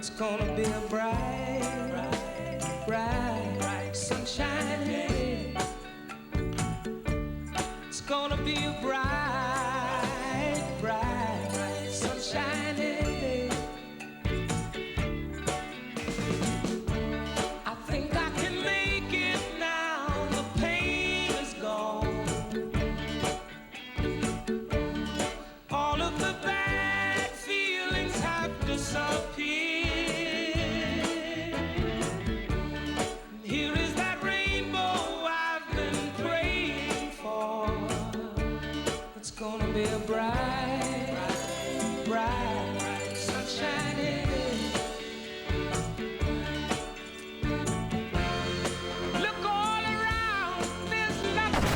It's gonna be a bright, bright, sunshiny day. It's gonna be a bright, bright, sunshiny day. I think I can make it now. The pain is gone. All of the bad feelings have disappeared. Here is that rainbow I've been praying for. It's gonna be a bright, bright, sunshiny day. Look all around, there's nothing.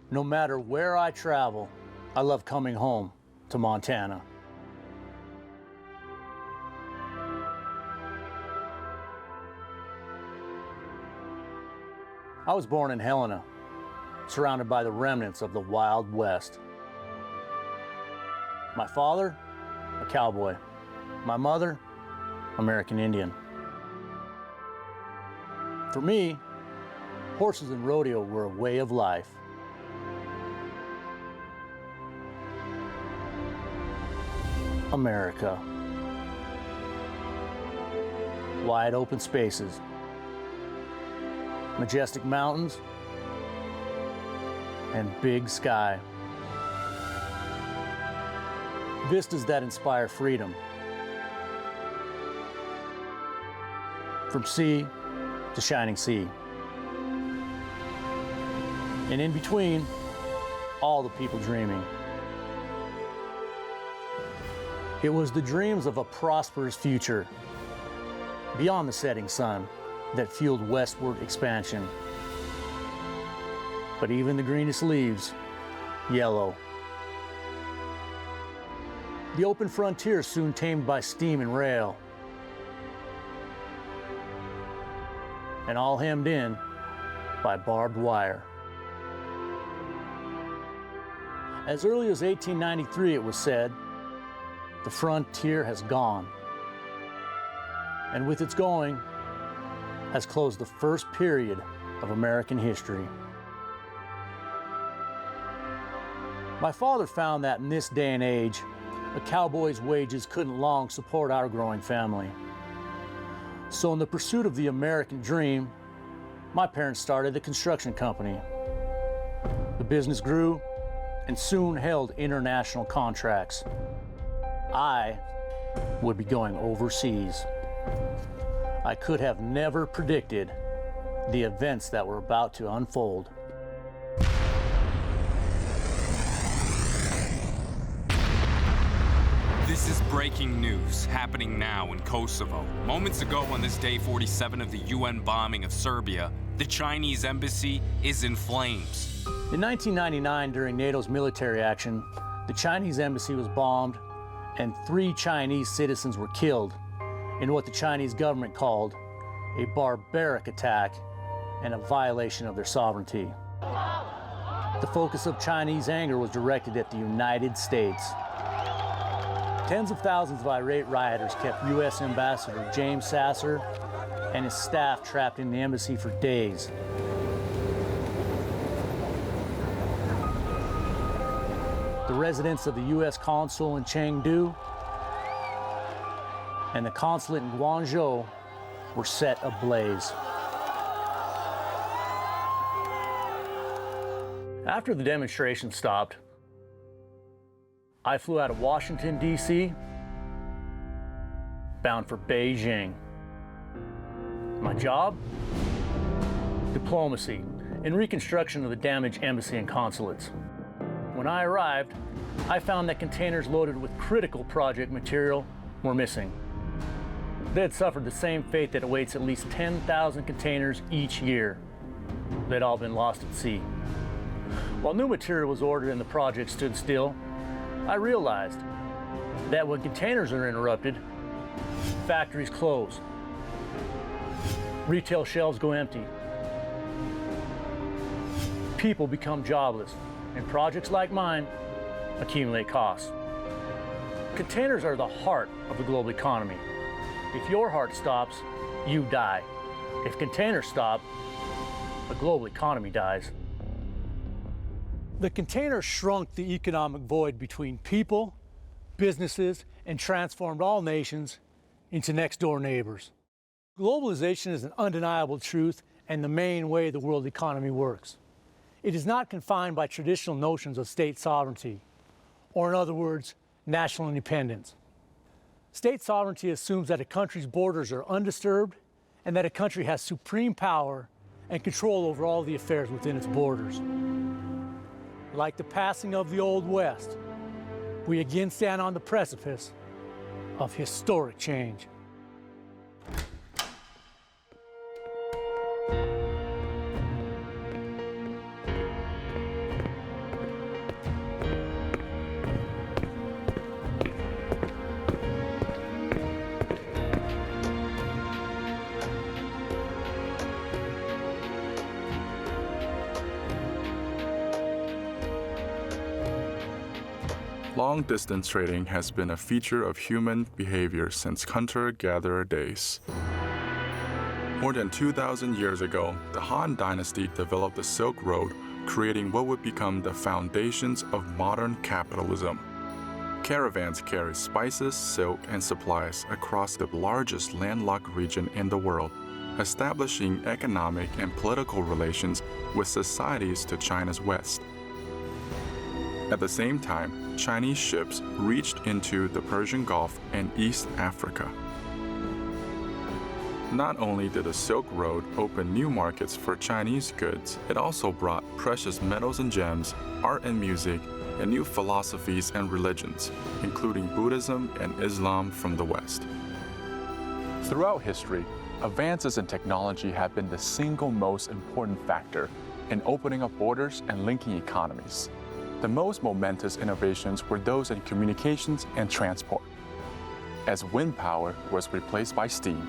No matter where I travel, I love coming home to Montana. I was born in Helena, surrounded by the remnants of the Wild West. My father, a cowboy. My mother, American Indian. For me, horses and rodeo were a way of life. America. Wide open spaces, majestic mountains, and big sky. Vistas that inspire freedom. From sea to shining sea. And in between, all the people dreaming. It was the dreams of a prosperous future beyond the setting sun that fueled westward expansion. But even the greenest leaves, yellow. The open frontier soon tamed by steam and rail. And all hemmed in by barbed wire. As early as 1893, it was said, the frontier has gone, and with its going has closed the first period of American history. My father found that in this day and age, a cowboy's wages couldn't long support our growing family. So in the pursuit of the American dream, my parents started a construction company. The business grew and soon held international contracts. I would be going overseas. I could have never predicted the events that were about to unfold. This is breaking news happening now in Kosovo. Moments ago on this day 47 of the UN bombing of Serbia, the Chinese embassy is in flames. In 1999, during NATO's military action, the Chinese embassy was bombed and 3 Chinese citizens were killed in what the Chinese government called a barbaric attack and a violation of their sovereignty. The focus of Chinese anger was directed at the United States. Tens of thousands of irate rioters kept U.S. Ambassador James Sasser and his staff trapped in the embassy for days. The residence of the U.S. consul in Chengdu and the consulate in Guangzhou were set ablaze. After the demonstration stopped, I flew out of Washington, D.C., bound for Beijing. My job? Diplomacy and reconstruction of the damaged embassy and consulates. When I arrived, I found that containers loaded with critical project material were missing. They had suffered the same fate that awaits at least 10,000 containers each year. They'd all been lost at sea. While new material was ordered and the project stood still, I realized that when containers are interrupted, factories close, retail shelves go empty, people become jobless, and projects like mine accumulate costs. Containers are the heart of the global economy. If your heart stops, you die. If containers stop, the global economy dies. The container shrunk the economic void between people, businesses, and transformed all nations into next-door neighbors. Globalization is an undeniable truth and the main way the world economy works. It is not confined by traditional notions of state sovereignty, or in other words, national independence. State sovereignty assumes that a country's borders are undisturbed and that a country has supreme power and control over all the affairs within its borders. Like the passing of the Old West, we again stand on the precipice of historic change. Long-distance trading has been a feature of human behavior since hunter-gatherer days. More than 2,000 years ago, the Han Dynasty developed the Silk Road, creating what would become the foundations of modern capitalism. Caravans carried spices, silk, and supplies across the largest landlocked region in the world, establishing economic and political relations with societies to China's west. At the same time, Chinese ships reached into the Persian Gulf and East Africa. Not only did the Silk Road open new markets for Chinese goods, it also brought precious metals and gems, art and music, and new philosophies and religions, including Buddhism and Islam from the West. Throughout history, advances in technology have been the single most important factor in opening up borders and linking economies. The most momentous innovations were those in communications and transport. As wind power was replaced by steam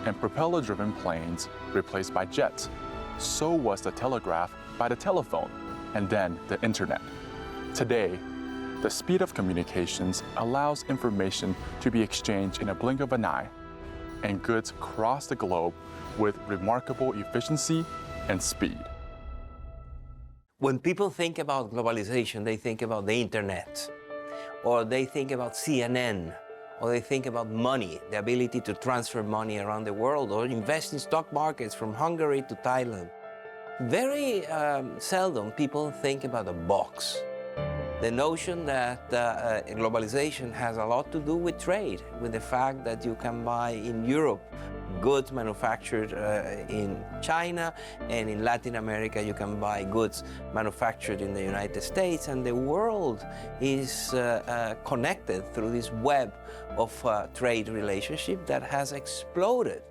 and propeller-driven planes replaced by jets, so was the telegraph by the telephone and then the internet. Today, the speed of communications allows information to be exchanged in a blink of an eye, and goods cross the globe with remarkable efficiency and speed. When people think about globalization, they think about the internet, or they think about CNN, or they think about money, the ability to transfer money around the world, or invest in stock markets from Hungary to Thailand. Very seldom people think about a box. The notion that globalization has a lot to do with trade, with the fact that you can buy in Europe goods manufactured in China, and in Latin America you can buy goods manufactured in the United States, and the world is connected through this web of trade relationship that has exploded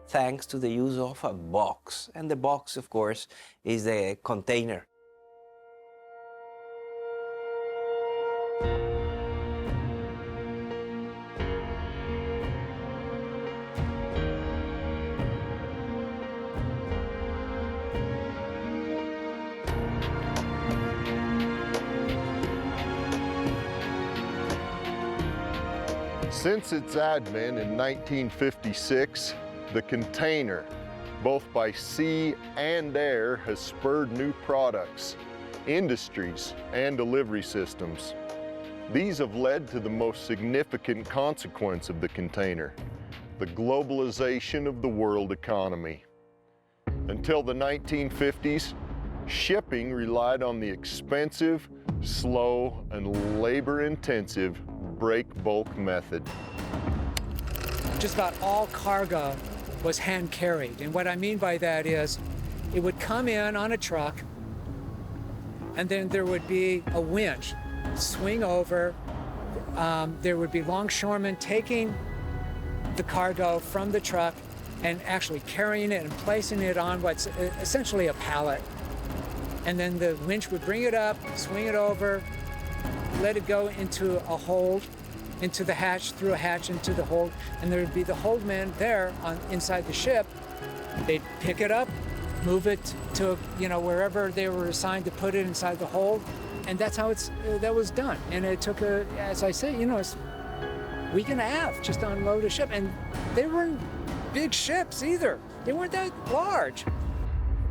thanks to the use of a box. And the box, of course, is the container. Since its advent in 1956, the container, both by sea and air, has spurred new products, industries, and delivery systems. These have led to the most significant consequence of the container, the globalization of the world economy. Until the 1950s, shipping relied on the expensive, slow, and labor-intensive break-bulk method. Just about all cargo was hand-carried, and what I mean by that is it would come in on a truck, and then there would be a winch, swing over. There would be longshoremen taking the cargo from the truck and actually carrying it and placing it on what's essentially a pallet. And then the winch would bring it up, swing it over, let it go into a hold, into the hatch, through a hatch into the hold, and there would be the hold man there inside the ship. They'd pick it up, move it to wherever they were assigned to put it inside the hold, and that's how that was done. And it took as I say, it's a week and a half just to unload a ship, and they weren't big ships either. They weren't that large.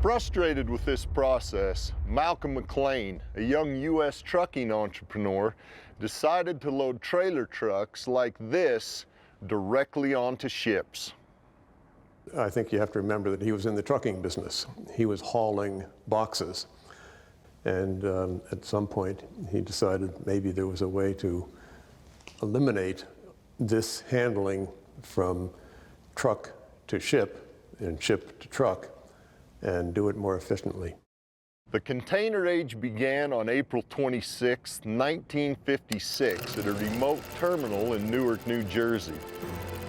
Frustrated with this process, Malcolm McLean, a young U.S. trucking entrepreneur, decided to load trailer trucks like this directly onto ships. I think you have to remember that he was in the trucking business. He was hauling boxes. And at some point, he decided maybe there was a way to eliminate this handling from truck to ship and ship to truck and do it more efficiently. The container age began on April 26, 1956 at a remote terminal in Newark, New Jersey,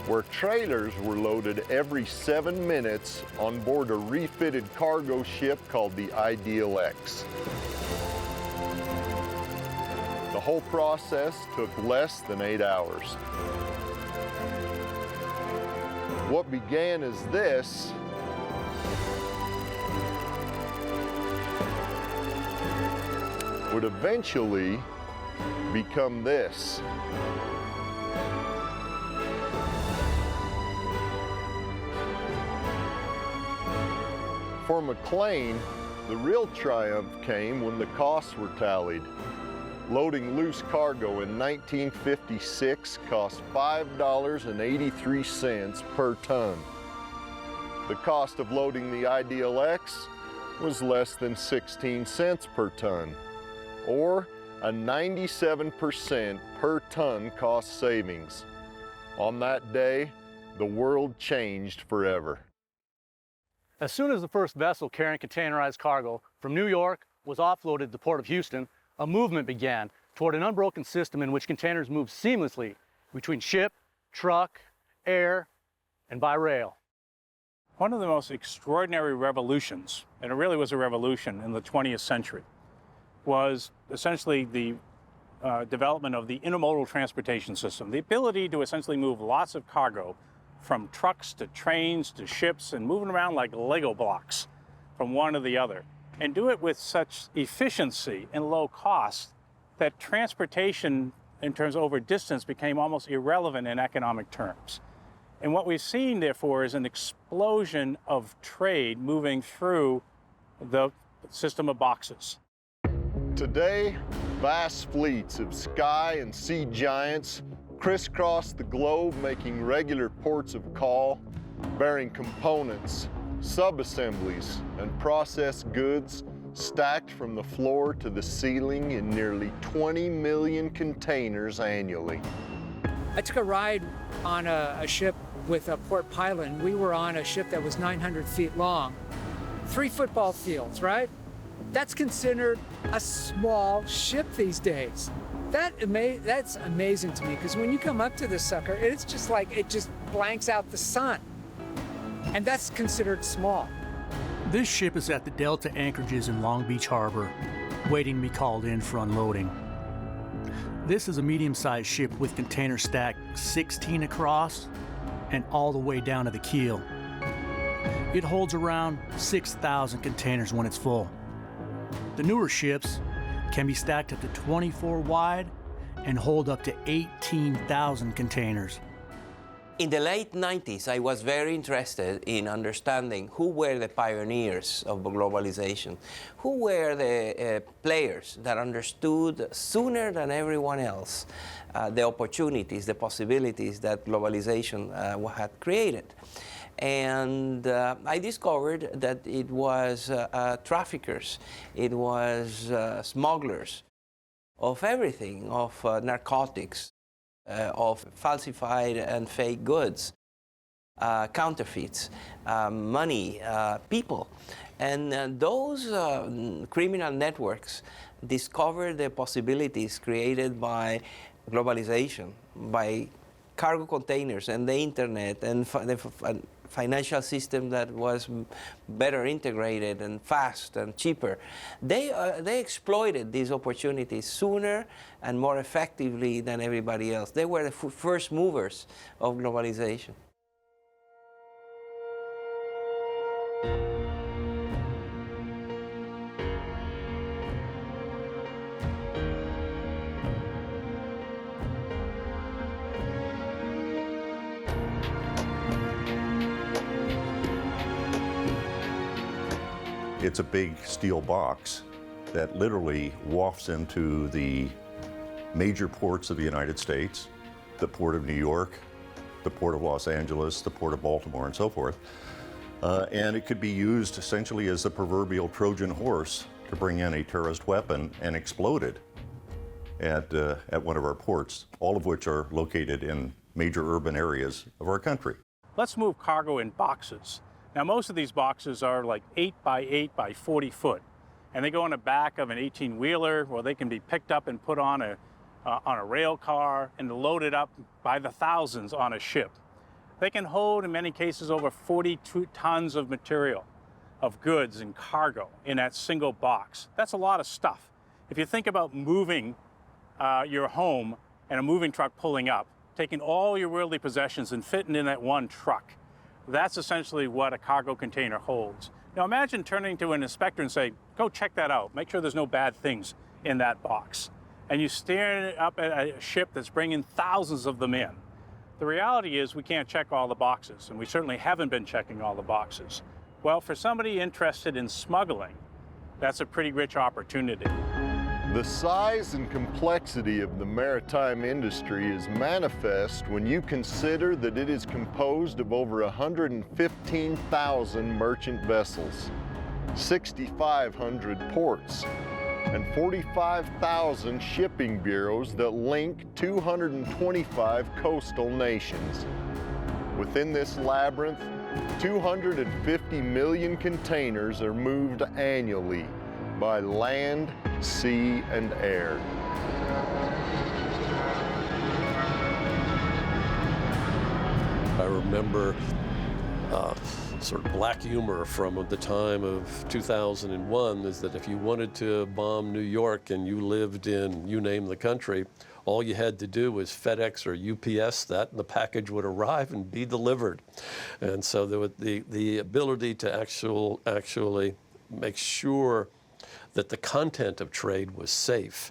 where trailers were loaded every 7 minutes on board a refitted cargo ship called the Ideal X. The whole process took less than 8 hours. What began as this would eventually become this. For McLean, the real triumph came when the costs were tallied. Loading loose cargo in 1956 cost $5.83 per ton. The cost of loading the Ideal X was less than 16 cents per ton, or a 97% per ton cost savings. On that day, the world changed forever. As soon as the first vessel carrying containerized cargo from New York was offloaded at the port of Houston, a movement began toward an unbroken system in which containers moved seamlessly between ship, truck, air, and by rail. One of the most extraordinary revolutions, and it really was a revolution in the 20th century, was essentially the development of the intermodal transportation system, the ability to essentially move lots of cargo from trucks to trains to ships and moving around like Lego blocks from one to the other, and do it with such efficiency and low cost that transportation in terms of over distance became almost irrelevant in economic terms. And what we've seen, therefore, is an explosion of trade moving through the system of boxes. Today, vast fleets of sky and sea giants crisscross the globe, making regular ports of call, bearing components, sub-assemblies, and processed goods stacked from the floor to the ceiling in nearly 20 million containers annually. I took a ride on a ship with a port pilot, and we were on a ship that was 900 feet long. 3 football fields, right? That's considered a small ship these days. That's amazing to me, because when you come up to this sucker, it's just like it just blanks out the sun. And that's considered small. This ship is at the Delta anchorages in Long Beach Harbor, waiting to be called in for unloading. This is a medium-sized ship with containers stacked 16 across and all the way down to the keel. It holds around 6,000 containers when it's full. The newer ships can be stacked up to 24 wide and hold up to 18,000 containers. In the late 90s, I was very interested in understanding who were the pioneers of globalization, who were the players that understood sooner than everyone else the opportunities, the possibilities that globalization had created. And I discovered that it was traffickers, it was smugglers of everything, of narcotics, of falsified and fake goods, counterfeits, money, people. And those criminal networks discovered the possibilities created by globalization, by cargo containers and the internet and the financial system that was better integrated and fast and cheaper. They exploited these opportunities sooner and more effectively than everybody else. They were the first movers of globalization. It's a big steel box that literally wafts into the major ports of the United States, the Port of New York, the Port of Los Angeles, the Port of Baltimore, and so forth. And it could be used essentially as a proverbial Trojan horse to bring in a terrorist weapon and explode it at one of our ports, all of which are located in major urban areas of our country. Let's move cargo in boxes. Now, most of these boxes are like 8 by 8 by 40 foot, and they go on the back of an 18-wheeler, or they can be picked up and put on a rail car and loaded up by the thousands on a ship. They can hold, in many cases, over 42 tons of material, of goods and cargo in that single box. That's a lot of stuff. If you think about moving your home and a moving truck pulling up, taking all your worldly possessions and fitting in that one truck, that's essentially what a cargo container holds. Now imagine turning to an inspector and say, go check that out. Make sure there's no bad things in that box. And you stare up at a ship that's bringing thousands of them in. The reality is we can't check all the boxes, and we certainly haven't been checking all the boxes. Well, for somebody interested in smuggling, that's a pretty rich opportunity. The size and complexity of the maritime industry is manifest when you consider that it is composed of over 115,000 merchant vessels, 6,500 ports, and 45,000 shipping bureaus that link 225 coastal nations. Within this labyrinth, 250 million containers are moved annually by land, sea, and air. I remember sort of black humor from the time of 2001 is that if you wanted to bomb New York and you lived in, you name the country, all you had to do was FedEx or UPS that, and the package would arrive and be delivered. And so there was the ability to actually make sure that the content of trade was safe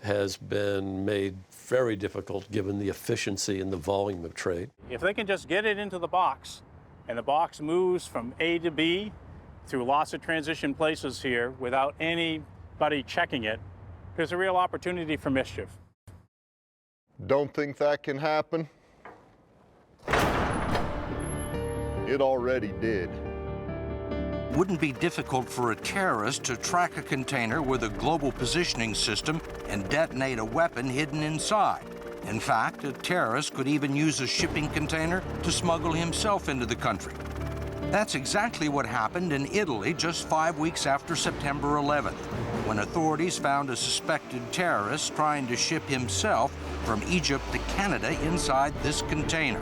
has been made very difficult given the efficiency and the volume of trade. If they can just get it into the box, and the box moves from A to B through lots of transition places here without anybody checking it, there's a real opportunity for mischief. Don't think that can happen? It already did. Wouldn't be difficult for a terrorist to track a container with a global positioning system and detonate a weapon hidden inside. In fact, a terrorist could even use a shipping container to smuggle himself into the country. That's exactly what happened in Italy just 5 weeks after September 11th, when authorities found a suspected terrorist trying to ship himself from Egypt to Canada inside this container.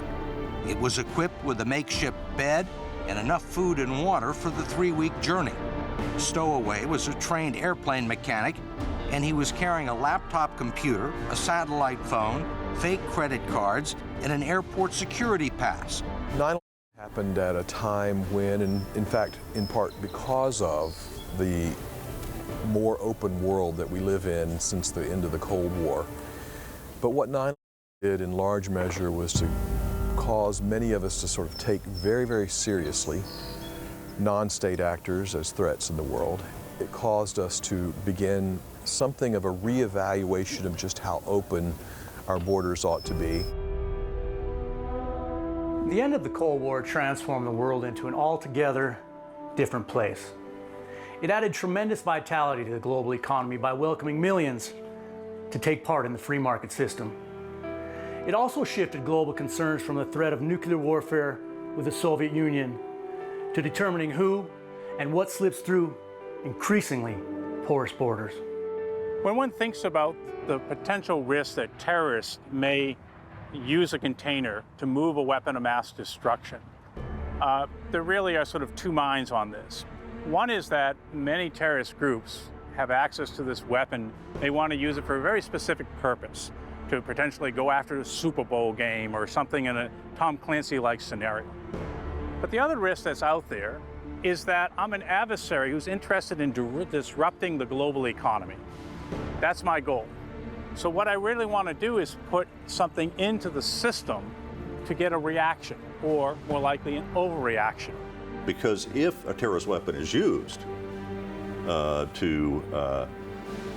It was equipped with a makeshift bed and enough food and water for the 3-week journey. Stowaway was a trained airplane mechanic, and he was carrying a laptop computer, a satellite phone, fake credit cards, and an airport security pass. 9/11 happened at a time when, and in fact, in part because of the more open world that we live in since the end of the Cold War, But what 9/11 did in large measure was to cause many of us to sort of take very, very seriously non-state actors as threats in the world. It caused us to begin something of a reevaluation of just how open our borders ought to be. The end of the Cold War transformed the world into an altogether different place. It added tremendous vitality to the global economy by welcoming millions to take part in the free market system. It also shifted global concerns from the threat of nuclear warfare with the Soviet Union to determining who and what slips through increasingly porous borders. When one thinks about the potential risk that terrorists may use a container to move a weapon of mass destruction, there really are sort of two minds on this. One is that many terrorist groups have access to this weapon. They want to use it for a very specific purpose, to potentially go after a Super Bowl game or something in a Tom Clancy-like scenario. But the other risk that's out there is that I'm an adversary who's interested in disrupting the global economy. That's my goal. So what I really want to do is put something into the system to get a reaction, or more likely an overreaction. Because if a terrorist weapon is used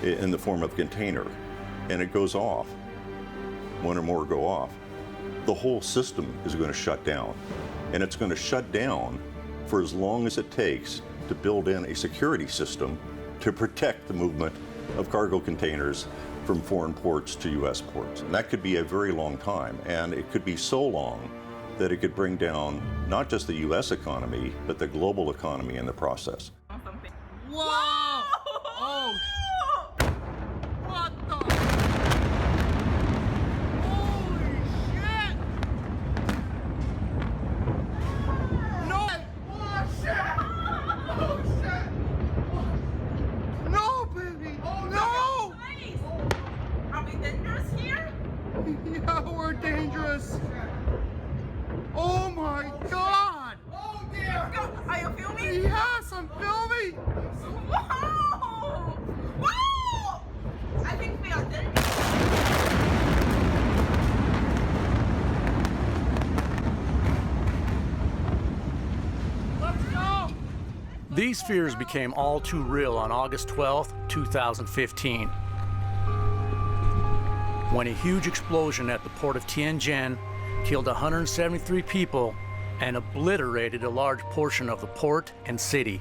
in the form of a container and it goes off, one or more go off, the whole system is going to shut down. And it's going to shut down for as long as it takes to build in a security system to protect the movement of cargo containers from foreign ports to U.S. ports. And that could be a very long time, and it could be so long that it could bring down not just the U.S. economy, but the global economy in the process. Whoa! Oh! What the? Holy shit! No! Oh shit! Oh shit! No, baby! Oh no! Are we dangerous here? Yeah, we're dangerous. Oh my God! Oh dear! Are you filming? Yes, I'm filming. Whoa! Whoa! I think we are dangerous. Let's go! These fears became all too real on August 12, 2015, when a huge explosion at the port of Tianjin killed 173 people and obliterated a large portion of the port and city.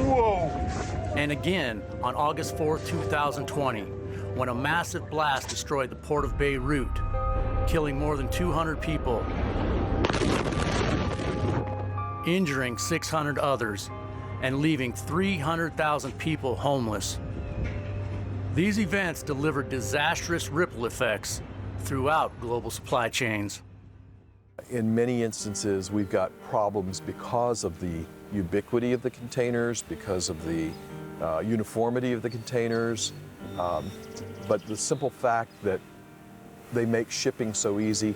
Whoa! And again on August 4, 2020, when a massive blast destroyed the port of Beirut, killing more than 200 people, injuring 600 others, and leaving 300,000 people homeless. These events delivered disastrous ripple effects throughout global supply chains. In many instances, we've got problems because of the ubiquity of the containers, because of the uniformity of the containers, but the simple fact that they make shipping so easy,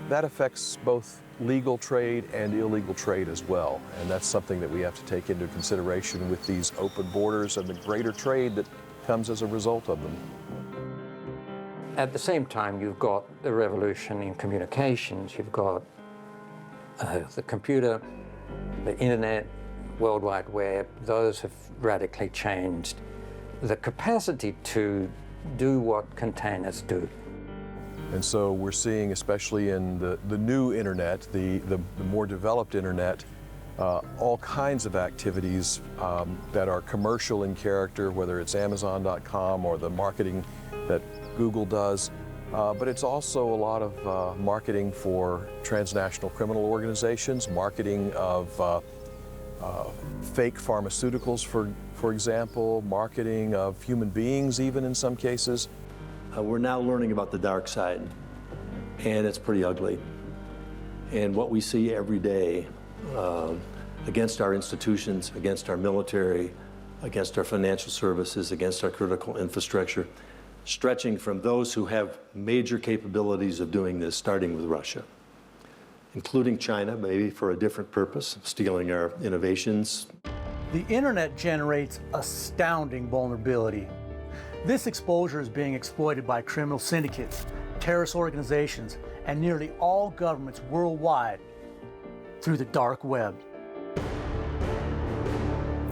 that affects both legal trade and illegal trade as well. And that's something that we have to take into consideration with these open borders and the greater trade that comes as a result of them. At the same time, you've got the revolution in communications. You've got the computer, the internet, World Wide Web. Those have radically changed the capacity to do what containers do. And so we're seeing, especially in the new internet, the more developed internet, all kinds of activities that are commercial in character, whether it's Amazon.com or the marketing that Google does, but it's also a lot of marketing for transnational criminal organizations, marketing of fake pharmaceuticals, for example, marketing of human beings even in some cases. We're now learning about the dark side, and it's pretty ugly. And what we see every day against our institutions, against our military, against our financial services, against our critical infrastructure, stretching from those who have major capabilities of doing this, starting with Russia. including China, maybe for a different purpose, stealing our innovations. The internet generates astounding vulnerability. This exposure is being exploited by criminal syndicates, terrorist organizations, and nearly all governments worldwide through the dark web.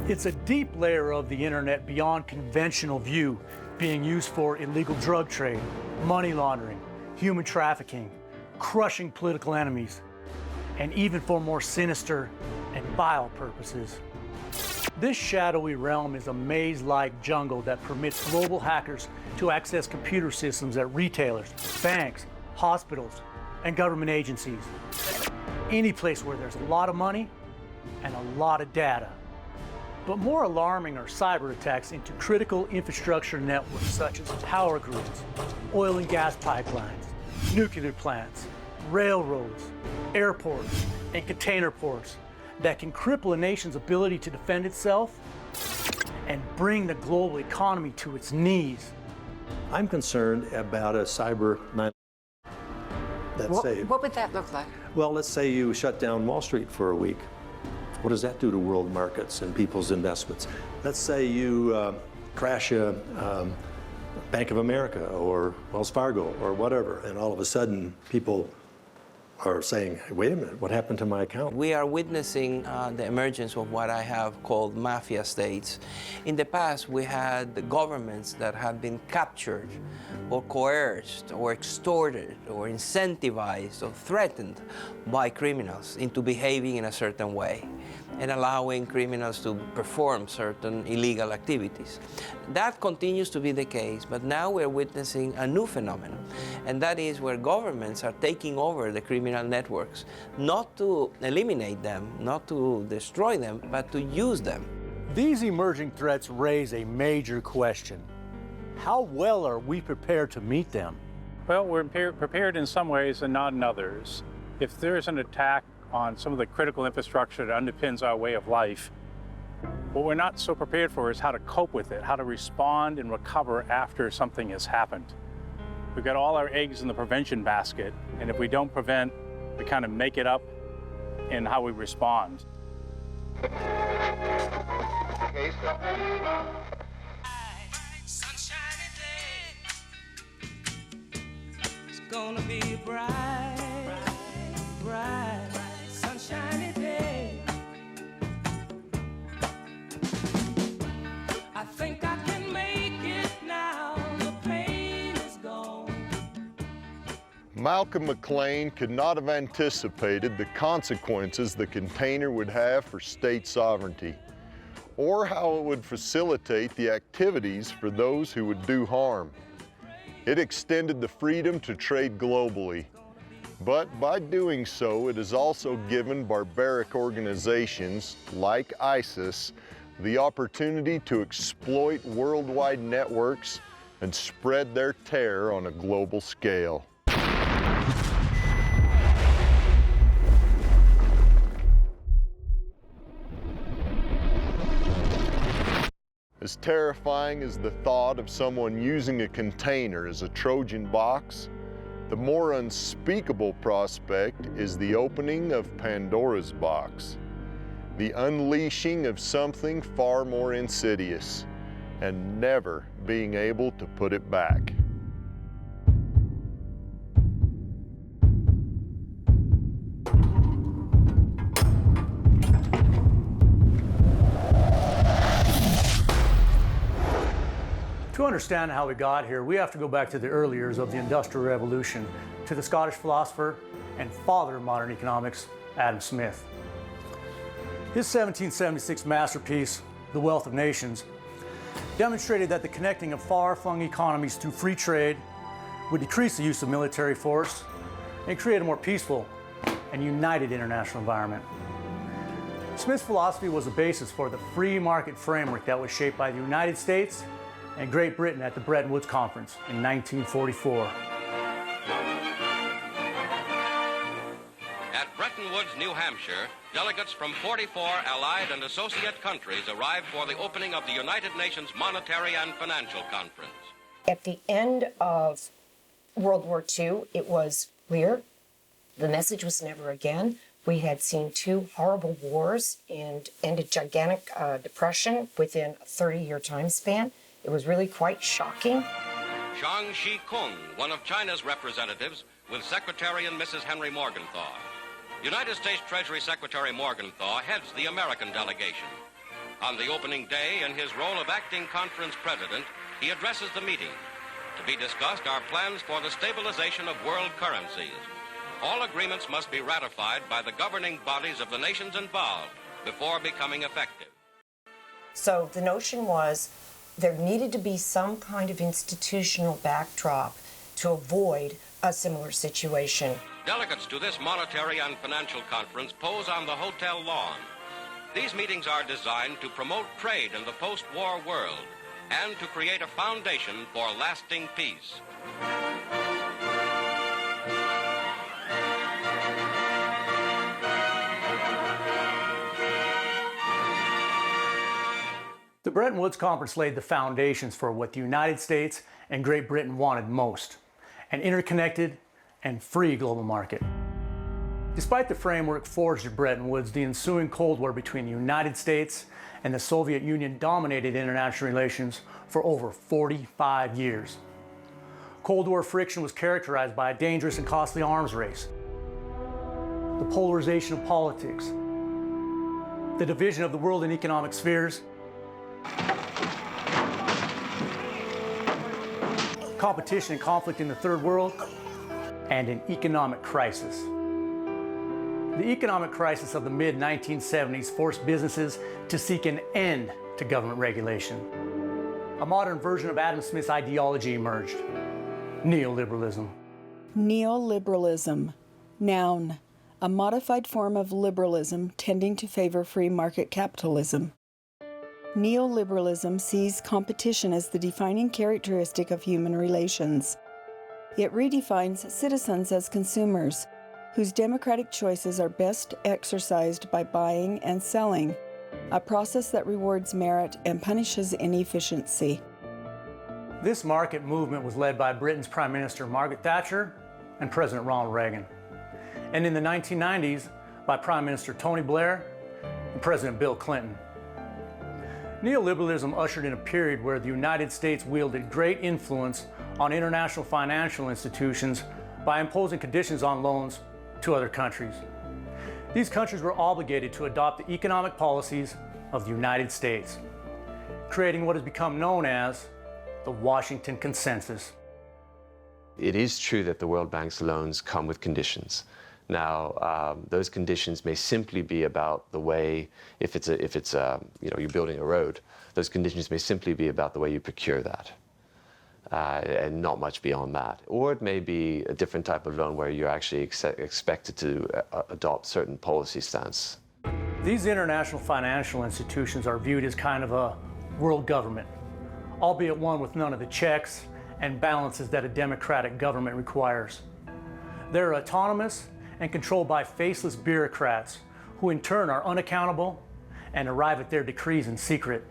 It's a deep layer of the internet beyond conventional view, being used for illegal drug trade, money laundering, human trafficking, crushing political enemies, and even for more sinister and vile purposes. This shadowy realm is a maze-like jungle that permits global hackers to access computer systems at retailers, banks, hospitals, and government agencies. Any place where there's a lot of money and a lot of data. But more alarming are cyber attacks into critical infrastructure networks such as power grids, oil and gas pipelines, nuclear plants, railroads, airports, and container ports that can cripple a nation's ability to defend itself and bring the global economy to its knees. I'm concerned about a cyber 9/11. What would that look like? Well, let's say you shut down Wall Street for a week. What does that do to world markets and people's investments? Let's say you crash a Bank of America or Wells Fargo or whatever, and all of a sudden people are saying, hey, wait a minute, what happened to my account? We are witnessing the emergence of what I have called mafia states. In the past, we had the governments that had been captured or coerced or extorted or incentivized or threatened by criminals into behaving in a certain way and allowing criminals to perform certain illegal activities. That continues to be the case, but now we're witnessing a new phenomenon, and that is where governments are taking over the criminal networks, not to eliminate them, not to destroy them, but to use them. These emerging threats raise a major question. How well are we prepared to meet them? Well, we're prepared in some ways and not in others. If there's an attack on some of the critical infrastructure that underpins our way of life, what we're not so prepared for is how to cope with it, how to respond and recover after something has happened. We've got all our eggs in the prevention basket, and if we don't prevent, we kind of make it up in how we respond. It's gonna be a bright, bright, sunshiny day. I think I can make it now. The pain is gone. Malcolm McLean could not have anticipated the consequences the container would have for state sovereignty, or how it would facilitate the activities for those who would do harm. It extended the freedom to trade globally, but by doing so, it has also given barbaric organizations like ISIS the opportunity to exploit worldwide networks and spread their terror on a global scale. As terrifying as the thought of someone using a container as a Trojan box, the more unspeakable prospect is the opening of Pandora's box, the unleashing of something far more insidious, and never being able to put it back. To understand how we got here, we have to go back to the early years of the Industrial Revolution, to the Scottish philosopher and father of modern economics, Adam Smith. His 1776 masterpiece, The Wealth of Nations, demonstrated that the connecting of far-flung economies through free trade would decrease the use of military force and create a more peaceful and united international environment. Smith's philosophy was the basis for the free market framework that was shaped by the United States and Great Britain at the Bretton Woods Conference in 1944. At Bretton Woods, New Hampshire, delegates from 44 allied and associate countries arrived for the opening of the United Nations Monetary and Financial Conference. At the end of World War II, it was clear The message was never again. We had seen 2 horrible wars and a gigantic depression within a 30-year time span. It was really quite shocking. Zhang Shi-kung, one of China's representatives, with Secretary and Mrs. Henry Morgenthau. United States Treasury Secretary Morgenthau heads the American delegation. On the opening day, in his role of acting conference president, he addresses the meeting. To be discussed are plans for the stabilization of world currencies. All agreements must be ratified by the governing bodies of the nations involved before becoming effective. So the notion was there needed to be some kind of institutional backdrop to avoid a similar situation. Delegates to this monetary and financial conference pose on the hotel lawn. These meetings are designed to promote trade in the post-war world and to create a foundation for lasting peace. The Bretton Woods Conference laid the foundations for what the United States and Great Britain wanted most, an interconnected and free global market. Despite the framework forged at Bretton Woods, the ensuing Cold War between the United States and the Soviet Union dominated international relations for over 45 years. Cold War friction was characterized by a dangerous and costly arms race, the polarization of politics, the division of the world in economic spheres, competition and conflict in the Third World, and an economic crisis. The economic crisis of the mid-1970s forced businesses to seek an end to government regulation. A modern version of Adam Smith's ideology emerged: neoliberalism. Neoliberalism, noun, a modified form of liberalism tending to favor free market capitalism. Neoliberalism sees competition as the defining characteristic of human relations. It redefines citizens as consumers, whose democratic choices are best exercised by buying and selling, a process that rewards merit and punishes inefficiency. This market movement was led by Britain's Prime Minister Margaret Thatcher and President Ronald Reagan, and in the 1990s by Prime Minister Tony Blair and President Bill Clinton. Neoliberalism ushered in a period where the United States wielded great influence on international financial institutions by imposing conditions on loans to other countries. These countries were obligated to adopt the economic policies of the United States, creating what has become known as the Washington Consensus. It is true that the World Bank's loans come with conditions. Now, those conditions may simply be about the way, if it's you're building a road, those conditions may simply be about the way you procure that. And not much beyond that. Or it may be a different type of loan where you're actually expected to adopt certain policy stance. These international financial institutions are viewed as kind of a world government, albeit one with none of the checks and balances that a democratic government requires. They're autonomous and controlled by faceless bureaucrats who in turn are unaccountable and arrive at their decrees in secret.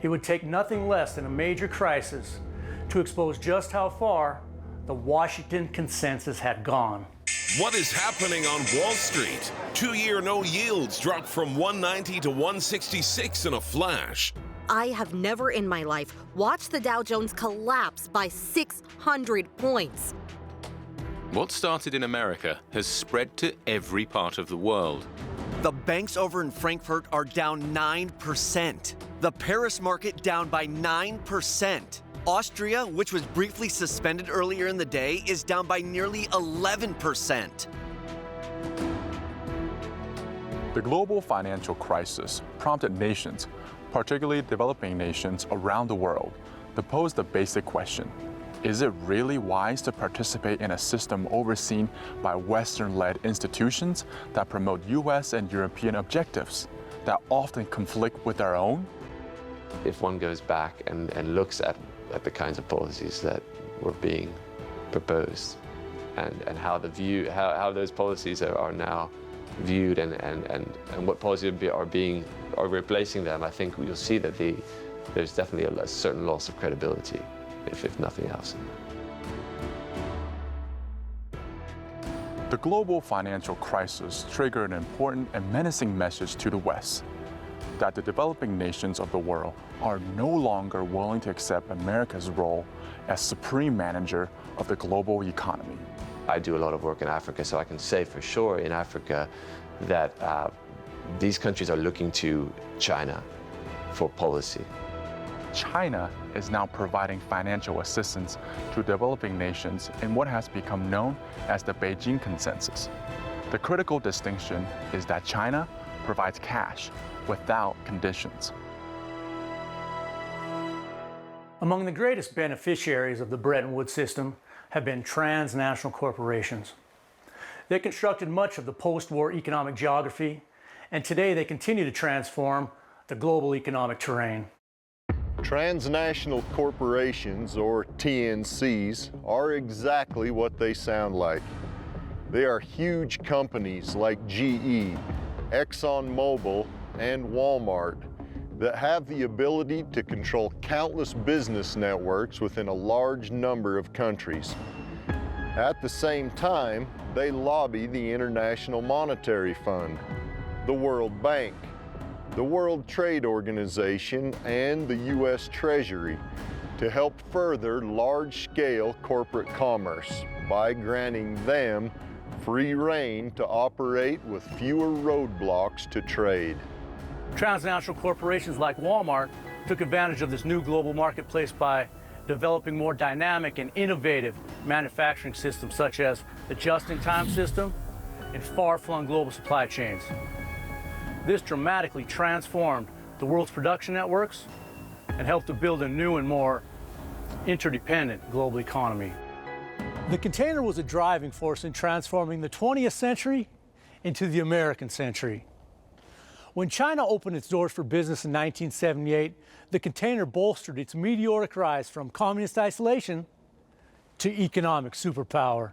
It would take nothing less than a major crisis to expose just how far the Washington Consensus had gone. What is happening on Wall Street? 2-year no yields dropped from 190 to 166 in a flash. I have never in my life watched the Dow Jones collapse by 600 points. What started in America has spread to every part of the world. The banks over in Frankfurt are down 9%. The Paris market down by 9%. Austria, which was briefly suspended earlier in the day, is down by nearly 11%. The global financial crisis prompted nations, particularly developing nations around the world, to pose the basic question: is it really wise to participate in a system overseen by Western-led institutions that promote US and European objectives that often conflict with our own? If one goes back and looks at the kinds of policies that were being proposed and how those policies are now viewed and what policies are replacing them, I think you'll see that there's definitely a certain loss of credibility, if nothing else. The The global financial crisis triggered an important and menacing message to the West that the developing nations of the world are no longer willing to accept America's role as supreme manager of the global economy. I do a lot of work in Africa, so I can say for sure in Africa that these countries are looking to China for policy. China is now providing financial assistance to developing nations in what has become known as the Beijing Consensus. The critical distinction is that China provides cash without conditions. Among the greatest beneficiaries of the Bretton Woods system have been transnational corporations. They constructed much of the post-war economic geography, and today they continue to transform the global economic terrain. Transnational corporations, or TNCs, are exactly what they sound like. They are huge companies like GE, ExxonMobil, and Walmart that have the ability to control countless business networks within a large number of countries. At the same time, they lobby the International Monetary Fund, the World Bank, the World Trade Organization, and the U.S. Treasury to help further large-scale corporate commerce by granting them free rein to operate with fewer roadblocks to trade. Transnational corporations like Walmart took advantage of this new global marketplace by developing more dynamic and innovative manufacturing systems such as the just-in-time system and far-flung global supply chains. This dramatically transformed the world's production networks and helped to build a new and more interdependent global economy. The container was a driving force in transforming the 20th century into the American century. When China opened its doors for business in 1978, the container bolstered its meteoric rise from communist isolation to economic superpower.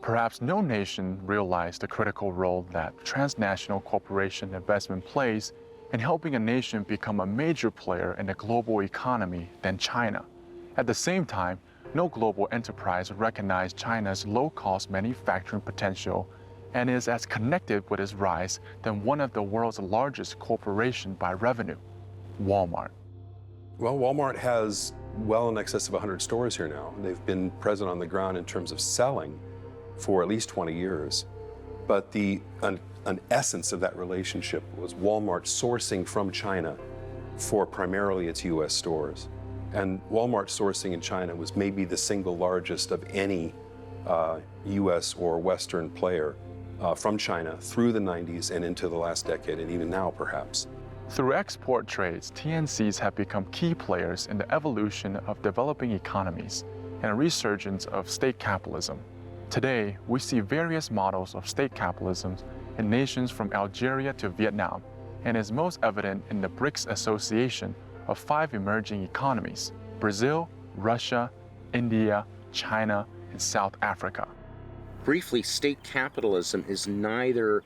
Perhaps no nation realized the critical role that transnational corporation investment plays in helping a nation become a major player in the global economy than China. At the same time, no global enterprise recognized China's low-cost manufacturing potential and is as connected with its rise than one of the world's largest corporations by revenue, Walmart. Well, Walmart has well in excess of 100 stores here now. They've been present on the ground in terms of selling for at least 20 years. But an essence of that relationship was Walmart sourcing from China for primarily its US stores. And Walmart sourcing in China was maybe the single largest of any US or Western player from China through the 90s and into the last decade, and even now perhaps. Through export trades, TNCs have become key players in the evolution of developing economies and a resurgence of state capitalism. Today, we see various models of state capitalism in nations from Algeria to Vietnam, and is most evident in the BRICS association of 5 emerging economies: Brazil, Russia, India, China, and South Africa. Briefly, state capitalism is neither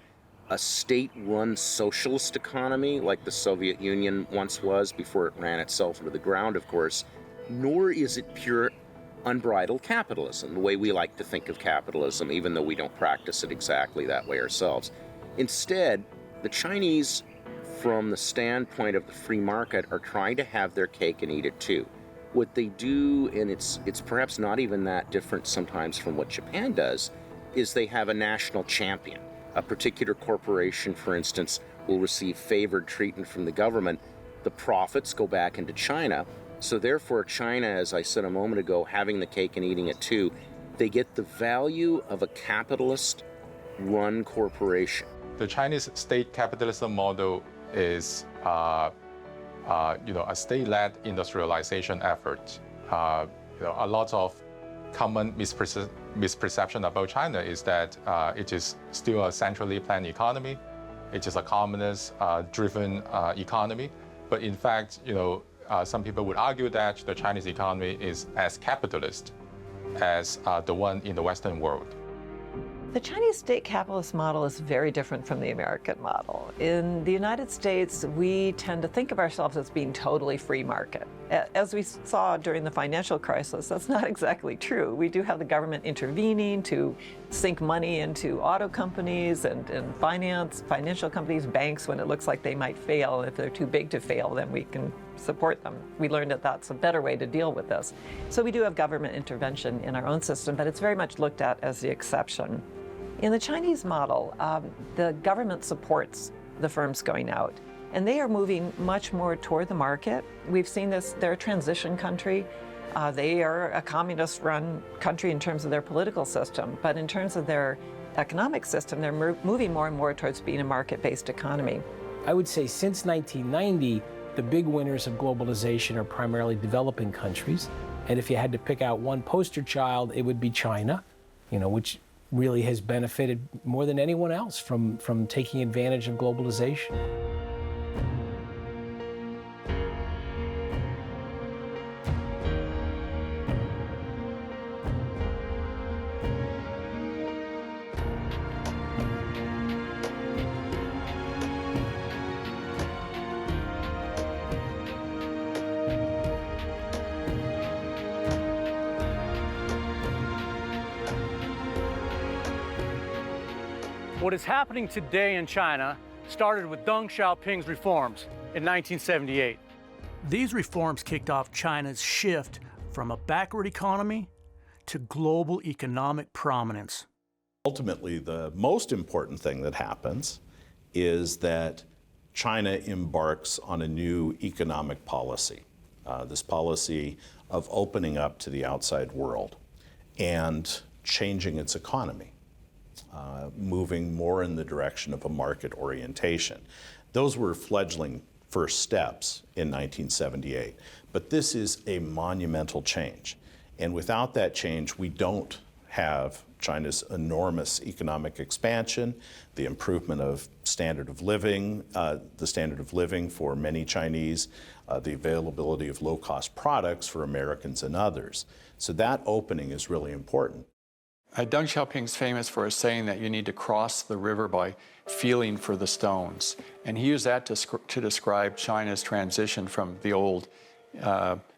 a state-run socialist economy like the Soviet Union once was before it ran itself into the ground, of course, nor is it pure unbridled capitalism, the way we like to think of capitalism, even though we don't practice it exactly that way ourselves. Instead, the Chinese, from the standpoint of the free market, are trying to have their cake and eat it too. What they do, and it's perhaps not even that different sometimes from what Japan does, is they have a national champion. A particular corporation, for instance, will receive favored treatment from the government. The profits go back into China. So therefore, China, as I said a moment ago, having the cake and eating it too, they get the value of a capitalist-run corporation. The Chinese state capitalism model is a state-led industrialization effort. A lot of common misperception about China is that it is still a centrally planned economy. It is a communist-driven economy. But in fact, some people would argue that the Chinese economy is as capitalist as the one in the Western world. The Chinese state capitalist model is very different from the American model. In the United States, we tend to think of ourselves as being totally free market. As we saw during the financial crisis, that's not exactly true. We do have the government intervening to sink money into auto companies and financial companies, banks, when it looks like they might fail. If they're too big to fail, then we can support them. We learned that that's a better way to deal with this. So we do have government intervention in our own system, but it's very much looked at as the exception. In the Chinese model, the government supports the firms going out, and they are moving much more toward the market. We've seen this, they're a transition country. They are a communist-run country in terms of their political system, but in terms of their economic system, they're moving more and more towards being a market-based economy. I would say since 1990, the big winners of globalization are primarily developing countries. And if you had to pick out one poster child, it would be China, which really has benefited more than anyone else from taking advantage of globalization. What is happening today in China started with Deng Xiaoping's reforms in 1978. These reforms kicked off China's shift from a backward economy to global economic prominence. Ultimately, the most important thing that happens is that China embarks on a new economic policy, this policy of opening up to the outside world and changing its economy. Moving more in the direction of a market orientation. Those were fledgling first steps in 1978, but this is a monumental change. And without that change, we don't have China's enormous economic expansion, the improvement of standard of living, the standard of living for many Chinese, the availability of low-cost products for Americans and others. So that opening is really important. Deng Xiaoping's famous for saying that you need to cross the river by feeling for the stones. And he used that to describe China's transition from the old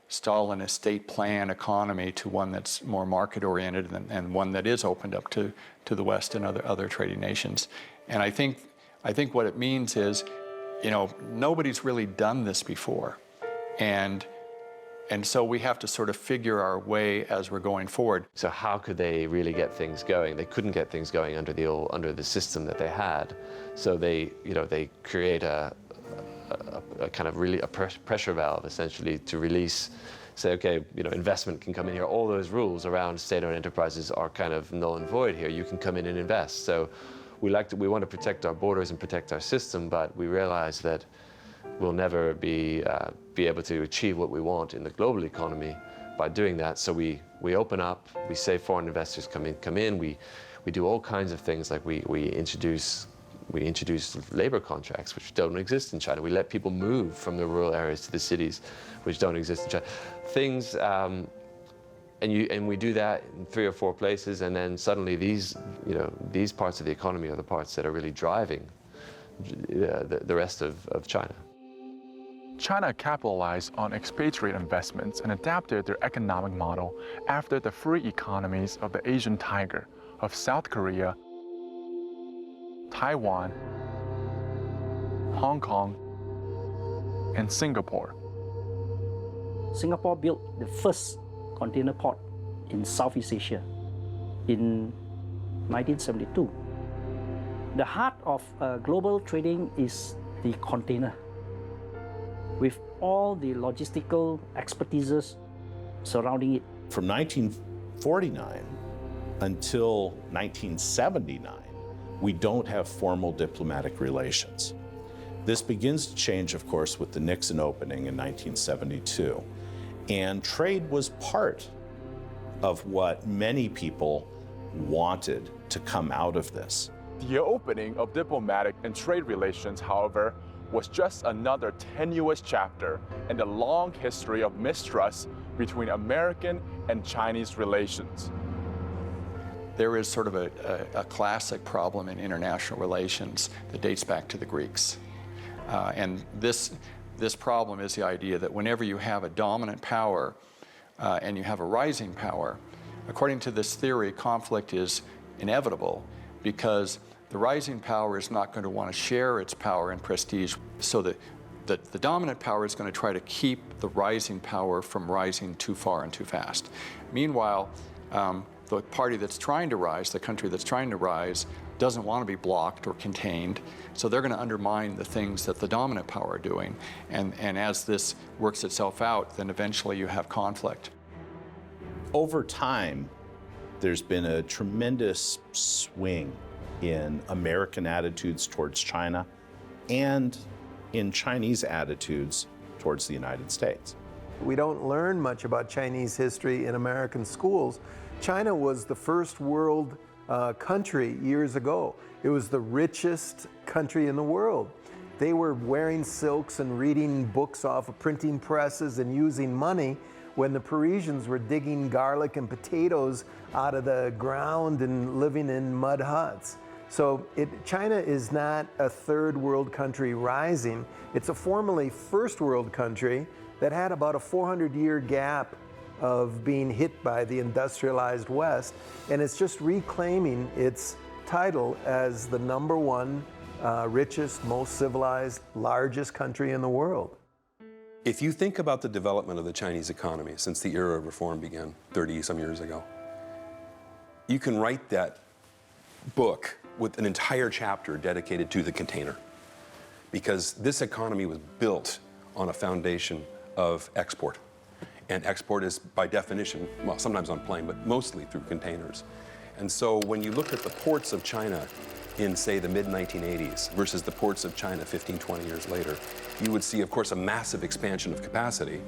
Stalinist state plan economy to one that's more market-oriented and one that is opened up to the West and other trading nations. And I think what it means is, nobody's really done this before. And so we have to sort of figure our way as we're going forward. So how could they really get things going? They couldn't get things going under the system that they had. So they create a kind of really a pressure valve essentially to release, say, okay, investment can come in here. All those rules around state-owned enterprises are kind of null and void here. You can come in and invest. So we want to protect our borders and protect our system, but we realize that we'll never be able to achieve what we want in the global economy by doing that. So we open up, we say foreign investors come in, we do all kinds of things, like we introduce labor contracts, which don't exist in China. We let people move from the rural areas to the cities, which don't exist in China. Things, and we do that in 3 or 4 places, and then suddenly these parts of the economy are the parts that are really driving the rest of China. China capitalized on expatriate investments and adapted their economic model after the free economies of the Asian tiger of South Korea, Taiwan, Hong Kong, and Singapore. Singapore built the first container port in Southeast Asia in 1972. The heart of global trading is the container, with all the logistical expertises surrounding it. From 1949 until 1979, we don't have formal diplomatic relations. This begins to change, of course, with the Nixon opening in 1972. And trade was part of what many people wanted to come out of this. The opening of diplomatic and trade relations, however, was just another tenuous chapter in the long history of mistrust between American and Chinese relations. There is sort of a classic problem in international relations that dates back to the Greeks. And this this problem is the idea that whenever you have a dominant power and you have a rising power, according to this theory, conflict is inevitable because the rising power is not going to want to share its power and prestige, so that the dominant power is going to try to keep the rising power from rising too far and too fast. Meanwhile, the party that's trying to rise, the country that's trying to rise, doesn't want to be blocked or contained, so they're going to undermine the things that the dominant power are doing. And as this works itself out, then eventually you have conflict. Over time, there's been a tremendous swing in American attitudes towards China and in Chinese attitudes towards the United States. We don't learn much about Chinese history in American schools. China was the first world country years ago. It was the richest country in the world. They were wearing silks and reading books off of printing presses and using money when the Parisians were digging garlic and potatoes out of the ground and living in mud huts. So China is not a third world country rising. It's a formerly first world country that had about a 400-year gap of being hit by the industrialized West, and it's just reclaiming its title as the #1 richest, most civilized, largest country in the world. If you think about the development of the Chinese economy since the era of reform began 30-some years ago, you can write that book with an entire chapter dedicated to the container, because this economy was built on a foundation of export. And export is, by definition, well, sometimes on plane, but mostly through containers. And so when you look at the ports of China in, say, the mid-1980s versus the ports of China 15, 20 years later, you would see, of course, a massive expansion of capacity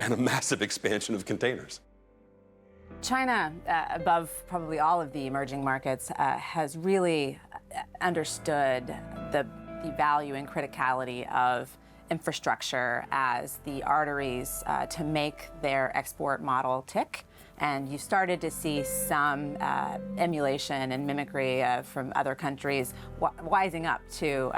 and a massive expansion of containers. China, above probably all of the emerging markets, has really understood the value and criticality of infrastructure as the arteries to make their export model tick. And you started to see some emulation and mimicry from other countries wising up to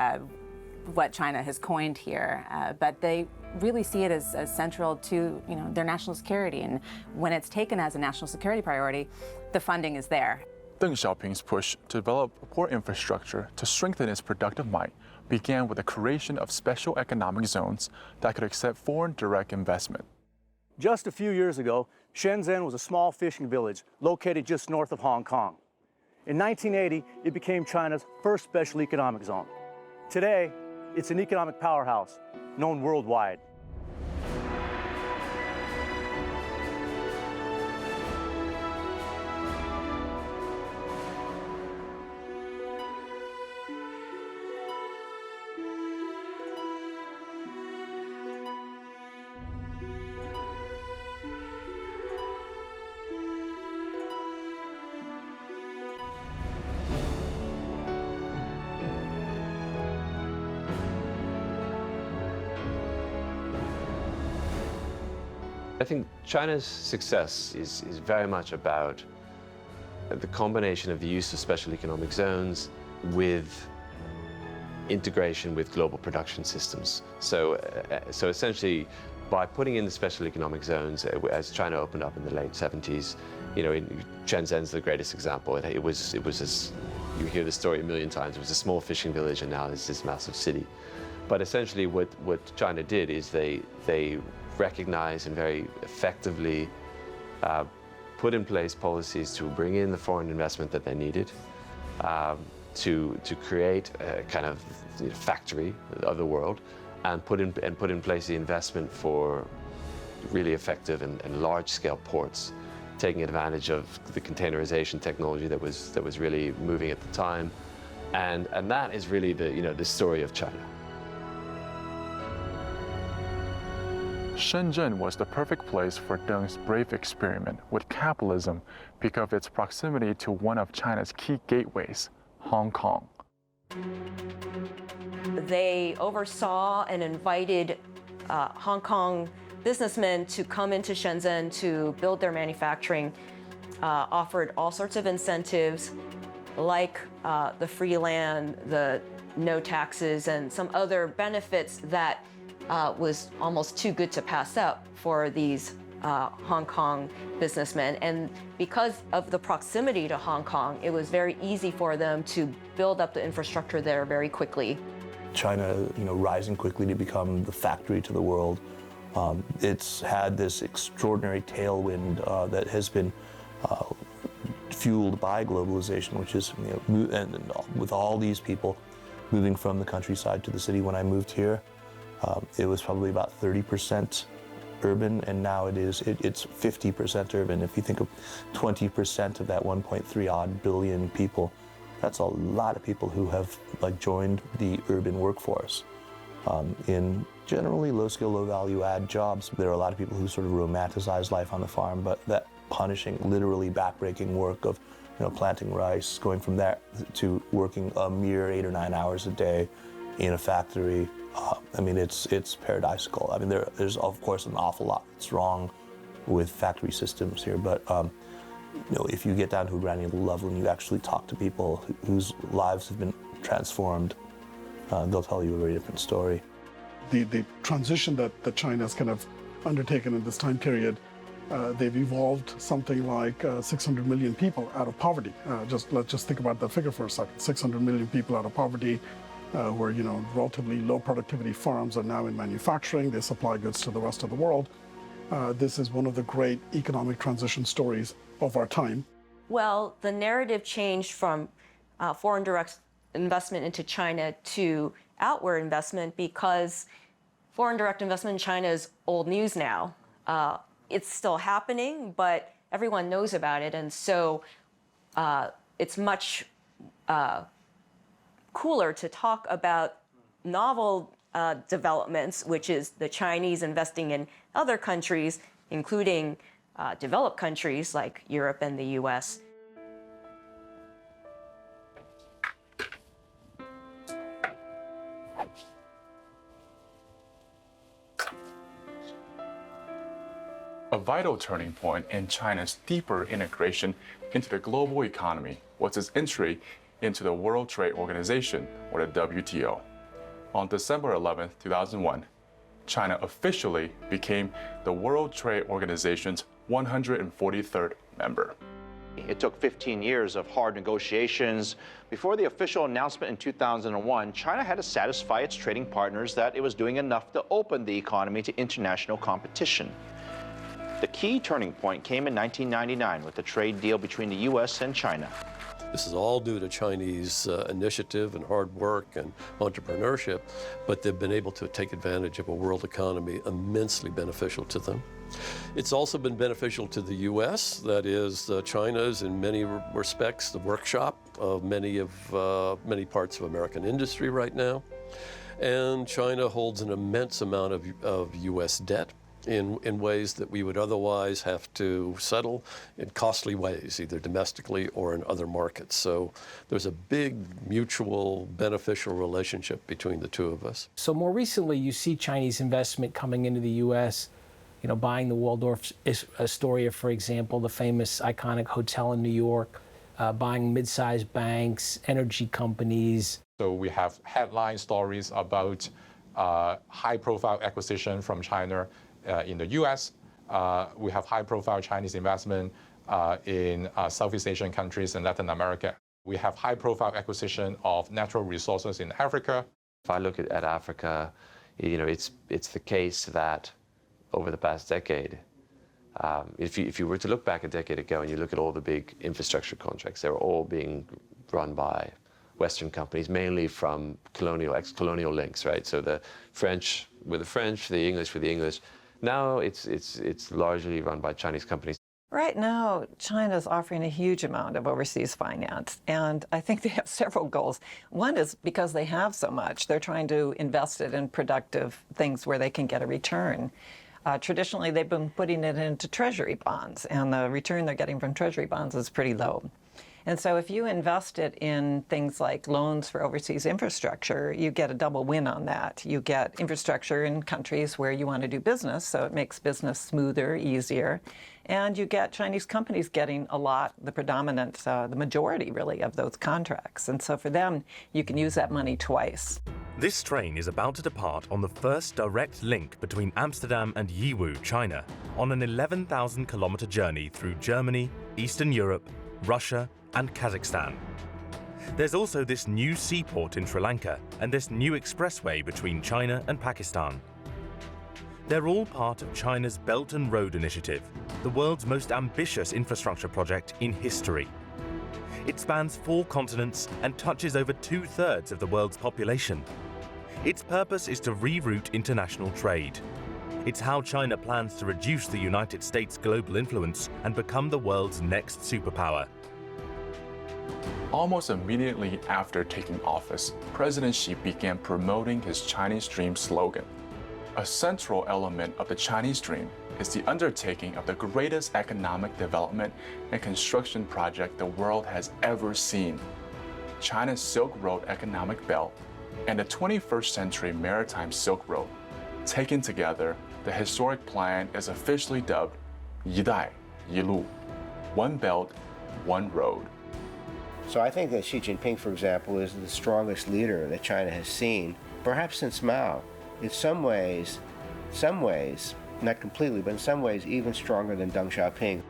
what China has coined here. But they really see it as central to their national security. And when it's taken as a national security priority, the funding is there. Deng Xiaoping's push to develop a port infrastructure to strengthen its productive might began with the creation of special economic zones that could accept foreign direct investment. Just a few years ago, Shenzhen was a small fishing village located just north of Hong Kong. In 1980, it became China's first special economic zone. Today, it's an economic powerhouse known worldwide. I think China's success is very much about the combination of the use of special economic zones with integration with global production systems. So essentially, by putting in the special economic zones, as China opened up in the late 70s, Shenzhen's the greatest example. It was as you hear the story a million times. It was a small fishing village, and now it's this massive city. But essentially, what China did is they recognized and very effectively put in place policies to bring in the foreign investment that they needed, to create a kind of factory of the world, and put in place the investment for really effective and large-scale ports, taking advantage of the containerization technology that was really moving at the time, and that is really the story of China. Shenzhen was the perfect place for Deng's brave experiment with capitalism because of its proximity to one of China's key gateways, Hong Kong. They oversaw and invited Hong Kong businessmen to come into Shenzhen to build their manufacturing, offered all sorts of incentives like the free land, the no taxes, and some other benefits that was almost too good to pass up for these Hong Kong businessmen. And because of the proximity to Hong Kong, it was very easy for them to build up the infrastructure there very quickly. China, rising quickly to become the factory to the world. It's had this extraordinary tailwind that has been fueled by globalization, which is, and with all these people moving from the countryside to the city. When I moved here, it was probably about 30% urban, and now it's 50% urban. If you think of 20% of that 1.3 odd billion people, that's a lot of people who have joined the urban workforce in generally low skill, low value add jobs. There are a lot of people who sort of romanticize life on the farm, but that punishing, literally backbreaking work of planting rice, going from there to working a mere 8 or 9 hours a day in a factory. It's paradisical. There's of course an awful lot that's wrong with factory systems here, but if you get down to a granular level and you actually talk to people whose lives have been transformed, they'll tell you a very different story. The transition that China has kind of undertaken in this time period, they've evolved something like 600 million people out of poverty. Let's just think about that figure for a second. 600 million people out of poverty, where relatively low productivity farms are now in manufacturing. They supply goods to the rest of the world. This is one of the great economic transition stories of our time. Well, the narrative changed from foreign direct investment into China to outward investment because foreign direct investment in China is old news now. It's still happening, but everyone knows about it, and so it's much cooler to talk about novel developments, which is the Chinese investing in other countries, including developed countries like Europe and the US. A vital turning point in China's deeper integration into the global economy was its entry into the World Trade Organization, or the WTO. On December 11, 2001, China officially became the World Trade Organization's 143rd member. It took 15 years of hard negotiations. Before the official announcement in 2001, China had to satisfy its trading partners that it was doing enough to open the economy to international competition. The key turning point came in 1999 with the trade deal between the U.S. and China. This is all due to Chinese initiative and hard work and entrepreneurship, but they've been able to take advantage of a world economy immensely beneficial to them. It's also been beneficial to the U.S. That is, China is in many respects the workshop of many parts of American industry right now. And China holds an immense amount of U.S. debt in ways that we would otherwise have to settle in costly ways, either domestically or in other markets. So there's a big mutual beneficial relationship between the two of us. So more recently, you see Chinese investment coming into the U.S., buying the Waldorf Astoria, for example, the famous iconic hotel in New York, buying mid-sized banks, energy companies. So we have headline stories about high-profile acquisition from China in the U.S. We have high-profile Chinese investment in Southeast Asian countries and Latin America. We have high-profile acquisition of natural resources in Africa. If I look at Africa, it's the case that over the past decade, if you were to look back a decade ago and you look at all the big infrastructure contracts, they were all being run by Western companies, mainly from ex-colonial links, right? So the French with the French, the English with the English. Now it's largely run by Chinese companies. Right now, China's offering a huge amount of overseas finance, and I think they have several goals. One is because they have so much, they're trying to invest it in productive things where they can get a return. Traditionally, they've been putting it into treasury bonds, and the return they're getting from treasury bonds is pretty low. And so if you invest it in things like loans for overseas infrastructure, you get a double win on that. You get infrastructure in countries where you want to do business, so it makes business smoother, easier. And you get Chinese companies getting a lot, the predominant, the majority really of those contracts. And so for them, you can use that money twice. This train is about to depart on the first direct link between Amsterdam and Yiwu, China, on an 11,000-kilometer journey through Germany, Eastern Europe, Russia, and Kazakhstan. There's also this new seaport in Sri Lanka and this new expressway between China and Pakistan. They're all part of China's Belt and Road Initiative, the world's most ambitious infrastructure project in history. It spans 4 continents and touches over 2/3 of the world's population. Its purpose is to reroute international trade. It's how China plans to reduce the United States' global influence and become the world's next superpower. Almost immediately after taking office, President Xi began promoting his Chinese Dream slogan. A central element of the Chinese Dream is the undertaking of the greatest economic development and construction project the world has ever seen. China's Silk Road economic belt and the 21st century maritime Silk Road. Taken together, the historic plan is officially dubbed 一带一路, one belt, one road. So I think that Xi Jinping, for example, is the strongest leader that China has seen, perhaps since Mao. In some ways, not completely, but in some ways even stronger than Deng Xiaoping.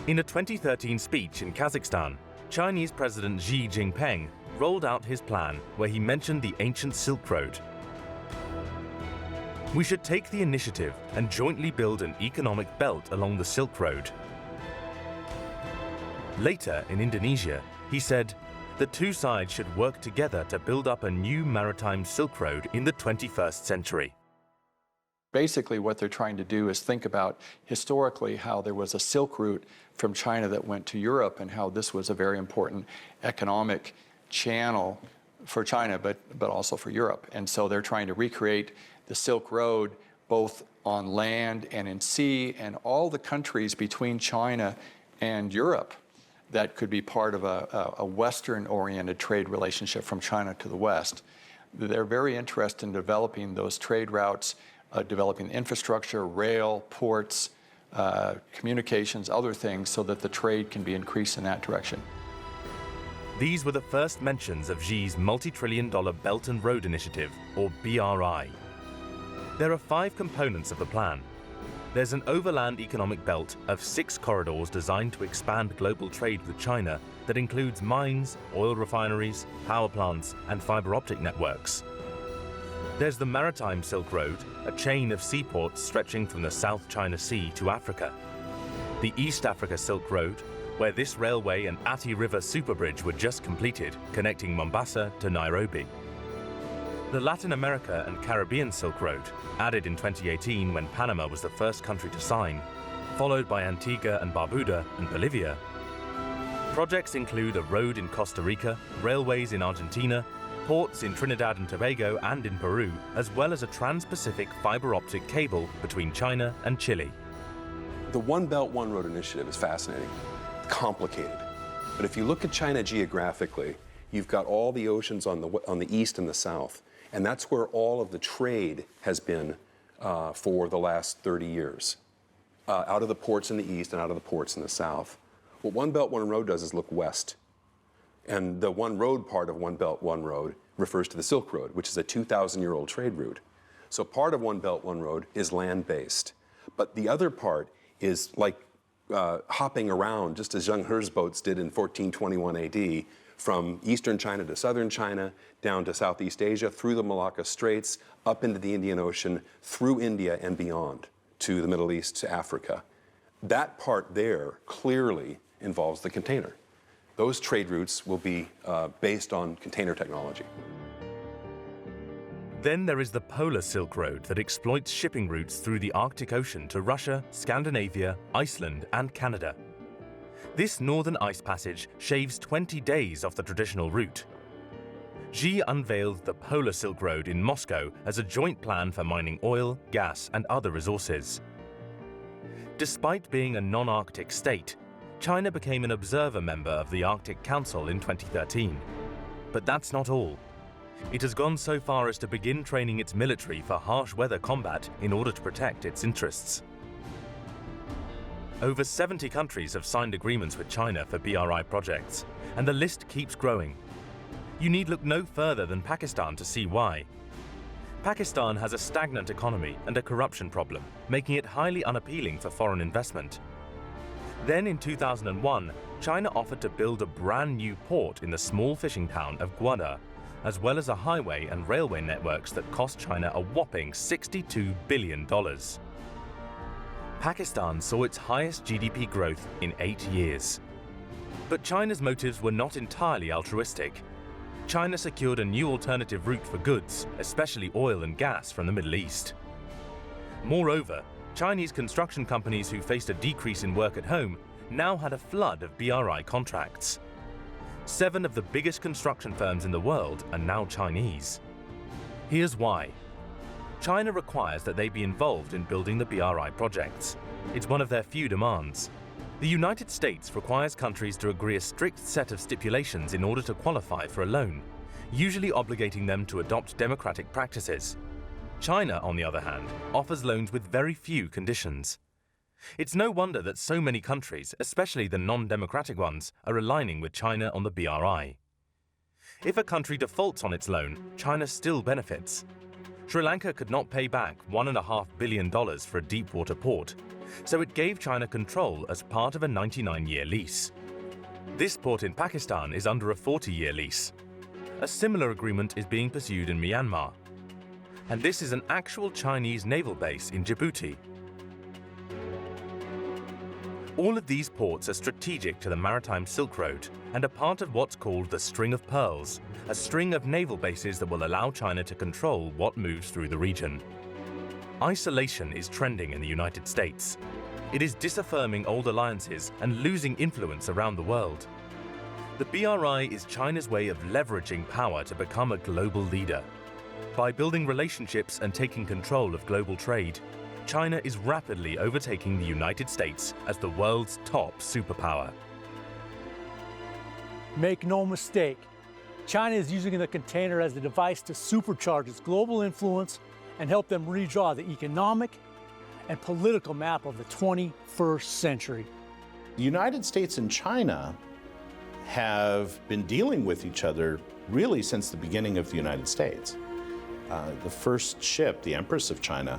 In a 2013 speech in Kazakhstan, Chinese President Xi Jinping rolled out his plan where he mentioned the ancient Silk Road. We should take the initiative and jointly build an economic belt along the Silk Road. Later, in Indonesia, he said, the two sides should work together to build up a new maritime Silk Road in the 21st century. Basically, what they're trying to do is think about historically how there was a Silk Route from China that went to Europe and how this was a very important economic channel for China, but also for Europe. And so they're trying to recreate the Silk Road both on land and in sea, and all the countries between China and Europe that could be part of a Western-oriented trade relationship from China to the West. They're very interested in developing those trade routes, developing infrastructure, rail, ports, communications, other things, so that the trade can be increased in that direction. These were the first mentions of Xi's multi-trillion-dollar Belt and Road Initiative, or BRI. There are 5 components of the plan. There's an overland economic belt of 6 corridors designed to expand global trade with China that includes mines, oil refineries, power plants, and fiber optic networks. There's the Maritime Silk Road, a chain of seaports stretching from the South China Sea to Africa. The East Africa Silk Road, where this railway and Ati River superbridge were just completed, connecting Mombasa to Nairobi. The Latin America and Caribbean Silk Road, added in 2018 when Panama was the first country to sign, followed by Antigua and Barbuda and Bolivia. Projects include a road in Costa Rica, railways in Argentina, ports in Trinidad and Tobago and in Peru, as well as a trans-Pacific fiber optic cable between China and Chile. The One Belt, One Road initiative is fascinating, complicated. But if you look at China geographically, you've got all the oceans on the east and the south. And that's where all of the trade has been for the last 30 years, out of the ports in the east and out of the ports in the south. What One Belt, One Road does is look west. And the One Road part of One Belt, One Road refers to the Silk Road, which is a 2,000-year-old trade route. So part of One Belt, One Road is land-based. But the other part is like hopping around, just as Zheng He's boats did in 1421 AD, from eastern China to southern China, down to Southeast Asia, through the Malacca Straits, up into the Indian Ocean, through India and beyond, to the Middle East, to Africa. That part there clearly involves the container. Those trade routes will be based on container technology. Then there is the Polar Silk Road that exploits shipping routes through the Arctic Ocean to Russia, Scandinavia, Iceland, and Canada. This northern ice passage shaves 20 days off the traditional route. Xi unveiled the Polar Silk Road in Moscow as a joint plan for mining oil, gas, and other resources. Despite being a non-Arctic state, China became an observer member of the Arctic Council in 2013. But that's not all. It has gone so far as to begin training its military for harsh weather combat in order to protect its interests. Over 70 countries have signed agreements with China for BRI projects, and the list keeps growing. You need look no further than Pakistan to see why. Pakistan has a stagnant economy and a corruption problem, making it highly unappealing for foreign investment. Then in 2001, China offered to build a brand new port in the small fishing town of Gwadar, as well as a highway and railway networks that cost China a whopping $62 billion. Pakistan saw its highest GDP growth in 8 years. But China's motives were not entirely altruistic. China secured a new alternative route for goods, especially oil and gas from the Middle East. Moreover, Chinese construction companies who faced a decrease in work at home now had a flood of BRI contracts. 7 of the biggest construction firms in the world are now Chinese. Here's why. China requires that they be involved in building the BRI projects. It's one of their few demands. The United States requires countries to agree a strict set of stipulations in order to qualify for a loan, usually obligating them to adopt democratic practices. China, on the other hand, offers loans with very few conditions. It's no wonder that so many countries, especially the non-democratic ones, are aligning with China on the BRI. If a country defaults on its loan, China still benefits. Sri Lanka could not pay back $1.5 billion for a deep-water port, so it gave China control as part of a 99-year lease. This port in Pakistan is under a 40-year lease. A similar agreement is being pursued in Myanmar. And this is an actual Chinese naval base in Djibouti. All of these ports are strategic to the maritime Silk Road and are part of what's called the String of Pearls, a string of naval bases that will allow China to control what moves through the region. Isolation is trending in the United States. It is disaffirming old alliances and losing influence around the world. The BRI is China's way of leveraging power to become a global leader. By building relationships and taking control of global trade, China is rapidly overtaking the United States as the world's top superpower. Make no mistake, China is using the container as a device to supercharge its global influence and help them redraw the economic and political map of the 21st century. The United States and China have been dealing with each other really since the beginning of the United States. The first ship, the Empress of China,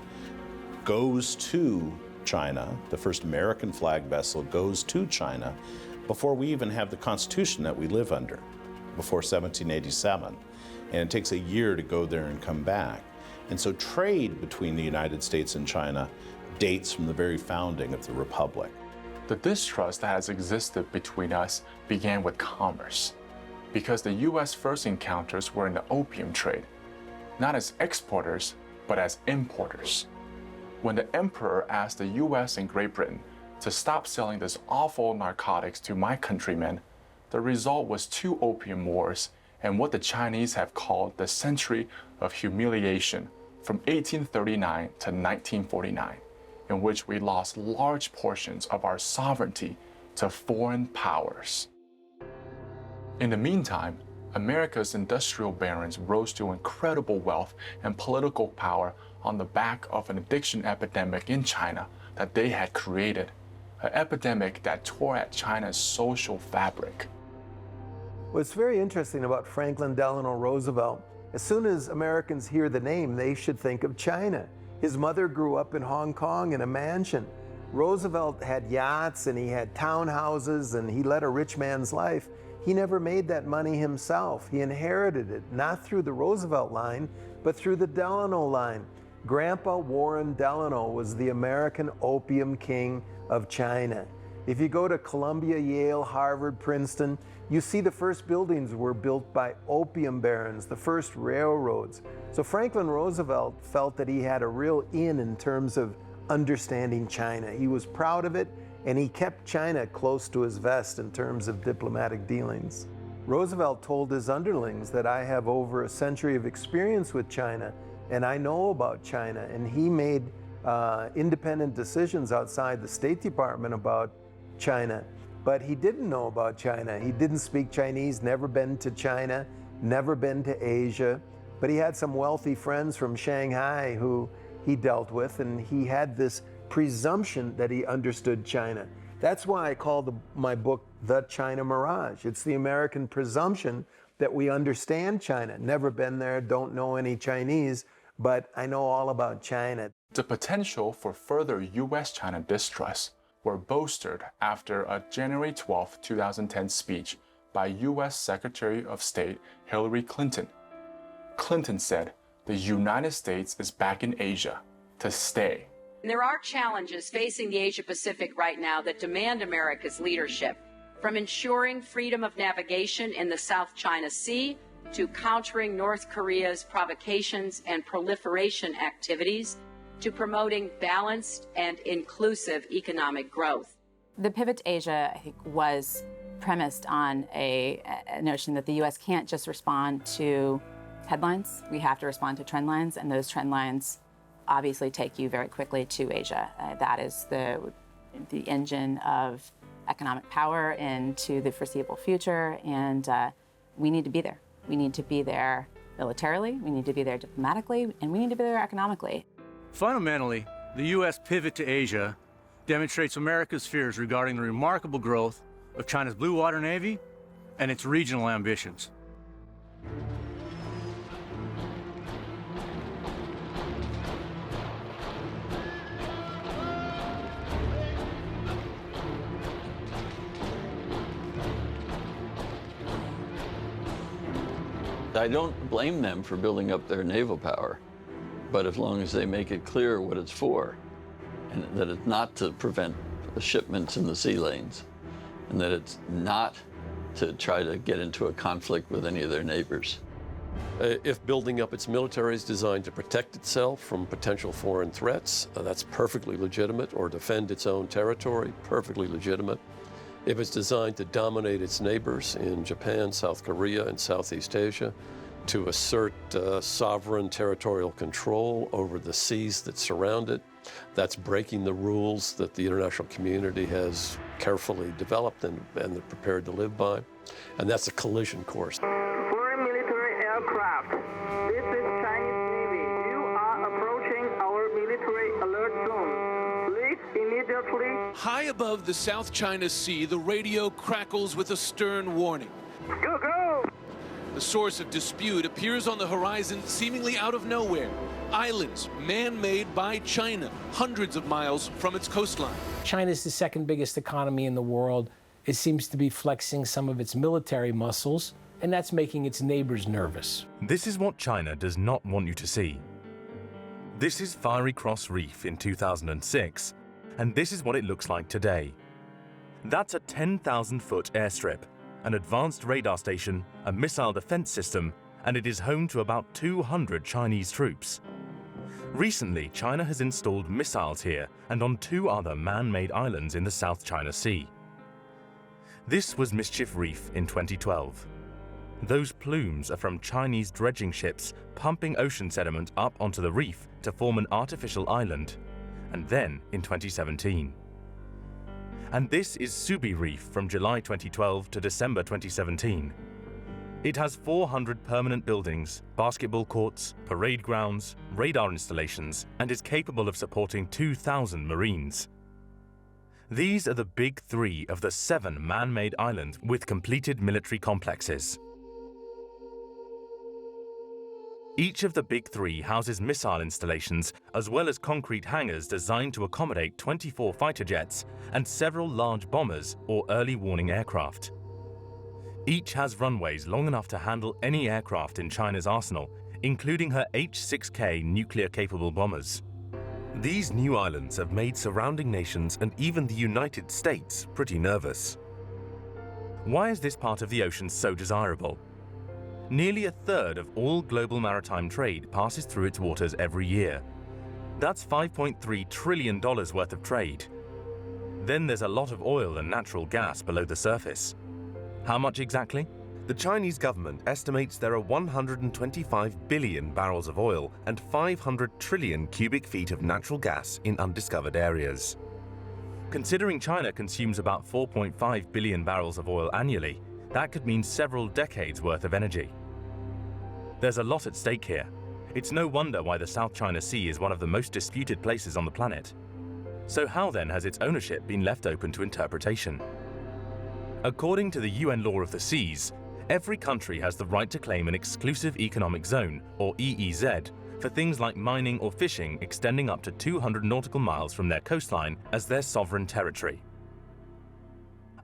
goes to China. The first American flag vessel goes to China before we even have the Constitution that we live under, before 1787. And it takes a year to go there and come back. And so trade between the United States and China dates from the very founding of the Republic. The distrust that has existed between us began with commerce, because the U.S. first encounters were in the opium trade, not as exporters, but as importers. When the emperor asked the U.S. and Great Britain to stop selling this awful narcotics to my countrymen, the result was 2 opium wars and what the Chinese have called the Century of Humiliation from 1839 to 1949, in which we lost large portions of our sovereignty to foreign powers. In the meantime, America's industrial barons rose to incredible wealth and political power on the back of an addiction epidemic in China that they had created, an epidemic that tore at China's social fabric. What's very interesting about Franklin Delano Roosevelt, as soon as Americans hear the name, they should think of China. His mother grew up in Hong Kong in a mansion. Roosevelt had yachts and he had townhouses and he led a rich man's life. He never made that money himself. He inherited it, not through the Roosevelt line, but through the Delano line. Grandpa Warren Delano was the American opium king of China. If you go to Columbia, Yale, Harvard, Princeton, you see the first buildings were built by opium barons, the first railroads. So Franklin Roosevelt felt that he had a real in terms of understanding China. He was proud of it, and he kept China close to his vest in terms of diplomatic dealings. Roosevelt told his underlings that I have over a century of experience with China, and I know about China, and he made independent decisions outside the State Department about China. But he didn't know about China. He didn't speak Chinese, never been to China, never been to Asia. But he had some wealthy friends from Shanghai who he dealt with, and he had this presumption that he understood China. That's why I call my book The China Mirage. It's the American presumption that we understand China. Never been there, don't know any Chinese, but I know all about China. The potential for further US-China distrust were bolstered after a January 12, 2010 speech by US Secretary of State Hillary Clinton. Clinton said, "The United States is back in Asia to stay." There are challenges facing the Asia-Pacific right now that demand America's leadership, from ensuring freedom of navigation in the South China Sea to countering North Korea's provocations and proliferation activities, to promoting balanced and inclusive economic growth. The pivot to Asia, I think, was premised on a notion that the U.S. can't just respond to headlines. We have to respond to trend lines, and those trend lines obviously take you very quickly to Asia. That is the engine of economic power into the foreseeable future, and we need to be there. We need to be there militarily, we need to be there diplomatically, and we need to be there economically. Fundamentally, the U.S. pivot to Asia demonstrates America's fears regarding the remarkable growth of China's Blue Water Navy and its regional ambitions. I don't blame them for building up their naval power, but as long as they make it clear what it's for, and that it's not to prevent shipments in the sea lanes, and that it's not to try to get into a conflict with any of their neighbors. If building up its military is designed to protect itself from potential foreign threats, that's perfectly legitimate, or defend its own territory, perfectly legitimate. If it's designed to dominate its neighbors in Japan, South Korea, and Southeast Asia, to assert sovereign territorial control over the seas that surround it, that's breaking the rules that the international community has carefully developed and they're prepared to live by. And that's a collision course. Foreign military aircraft. This is Chinese Navy. You are approaching our military alert zone. Please immediately. High above the South China Sea, the radio crackles with a stern warning. Go, go! The source of dispute appears on the horizon seemingly out of nowhere. Islands man-made by China, hundreds of miles from its coastline. China's the second biggest economy in the world. It seems to be flexing some of its military muscles, and that's making its neighbors nervous. This is what China does not want you to see. This is Fiery Cross Reef in 2006, and this is what it looks like today. That's a 10,000-foot airstrip, an advanced radar station, a missile defense system, and it is home to about 200 Chinese troops. Recently, China has installed missiles here and on 2 other man-made islands in the South China Sea. This was Mischief Reef in 2012. Those plumes are from Chinese dredging ships pumping ocean sediment up onto the reef to form an artificial island, and then in 2017. And this is Subi Reef from July 2012 to December 2017. It has 400 permanent buildings, basketball courts, parade grounds, radar installations, and is capable of supporting 2,000 Marines. These are the big 3 of the 7 man-made islands with completed military complexes. Each of the big 3 houses missile installations as well as concrete hangars designed to accommodate 24 fighter jets and several large bombers or early warning aircraft. Each has runways long enough to handle any aircraft in China's arsenal, including her H-6K nuclear-capable bombers. These new islands have made surrounding nations and even the United States pretty nervous. Why is this part of the ocean so desirable? Nearly a third of all global maritime trade passes through its waters every year. That's $5.3 trillion worth of trade. Then there's a lot of oil and natural gas below the surface. How much exactly? The Chinese government estimates there are 125 billion barrels of oil and 500 trillion cubic feet of natural gas in undiscovered areas. Considering China consumes about 4.5 billion barrels of oil annually, that could mean several decades worth of energy. There's a lot at stake here. It's no wonder why the South China Sea is one of the most disputed places on the planet. So how then has its ownership been left open to interpretation? According to the UN Law of the Seas, Every country has the right to claim an exclusive economic zone, or EEZ, for things like mining or fishing extending up to 200 nautical miles from their coastline as their sovereign territory.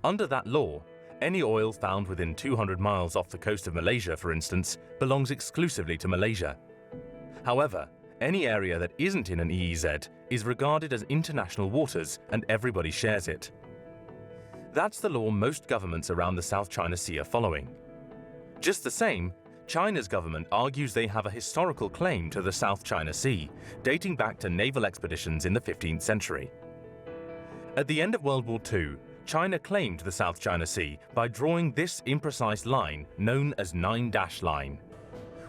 Under that law, any oil found within 200 miles off the coast of Malaysia, for instance, belongs exclusively to Malaysia. However, any area that isn't in an EEZ is regarded as international waters and everybody shares it. That's the law most governments around the South China Sea are following. Just the same, China's government argues they have a historical claim to the South China Sea, dating back to naval expeditions in the 15th century. At the end of World War II, China claimed the South China Sea by drawing this imprecise line known as 9-dash line,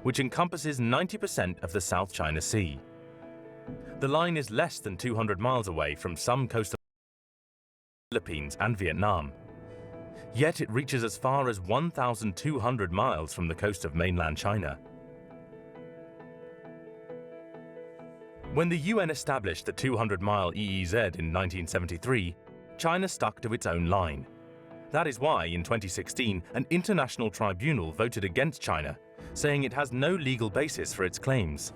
which encompasses 90% of the South China Sea. The line is less than 200 miles away from some coastal Philippines and Vietnam. Yet it reaches as far as 1,200 miles from the coast of mainland China. When the UN established the 200-mile EEZ in 1973, China stuck to its own line. That is why, in 2016, an international tribunal voted against China, saying it has no legal basis for its claims.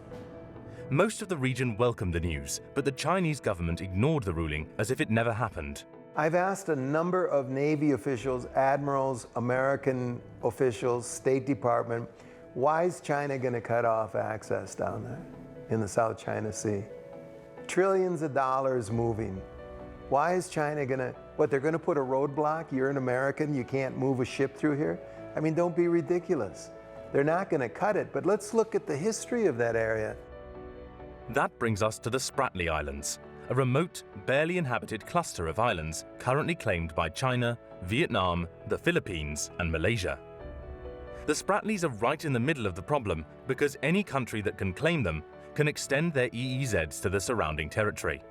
Most of the region welcomed the news, but the Chinese government ignored the ruling as if it never happened. I've asked a number of Navy officials, admirals, American officials, State Department, why is China going to cut off access down there in the South China Sea? Trillions of dollars moving. Why is China going to, they're going to put a roadblock? You're an American, you can't move a ship through here? I mean, don't be ridiculous. They're not going to cut it, but let's look at the history of that area. That brings us to the Spratly Islands, a remote, barely inhabited cluster of islands currently claimed by China, Vietnam, the Philippines, and Malaysia. The Spratlys are right in the middle of the problem because any country that can claim them can extend their EEZs to the surrounding territory.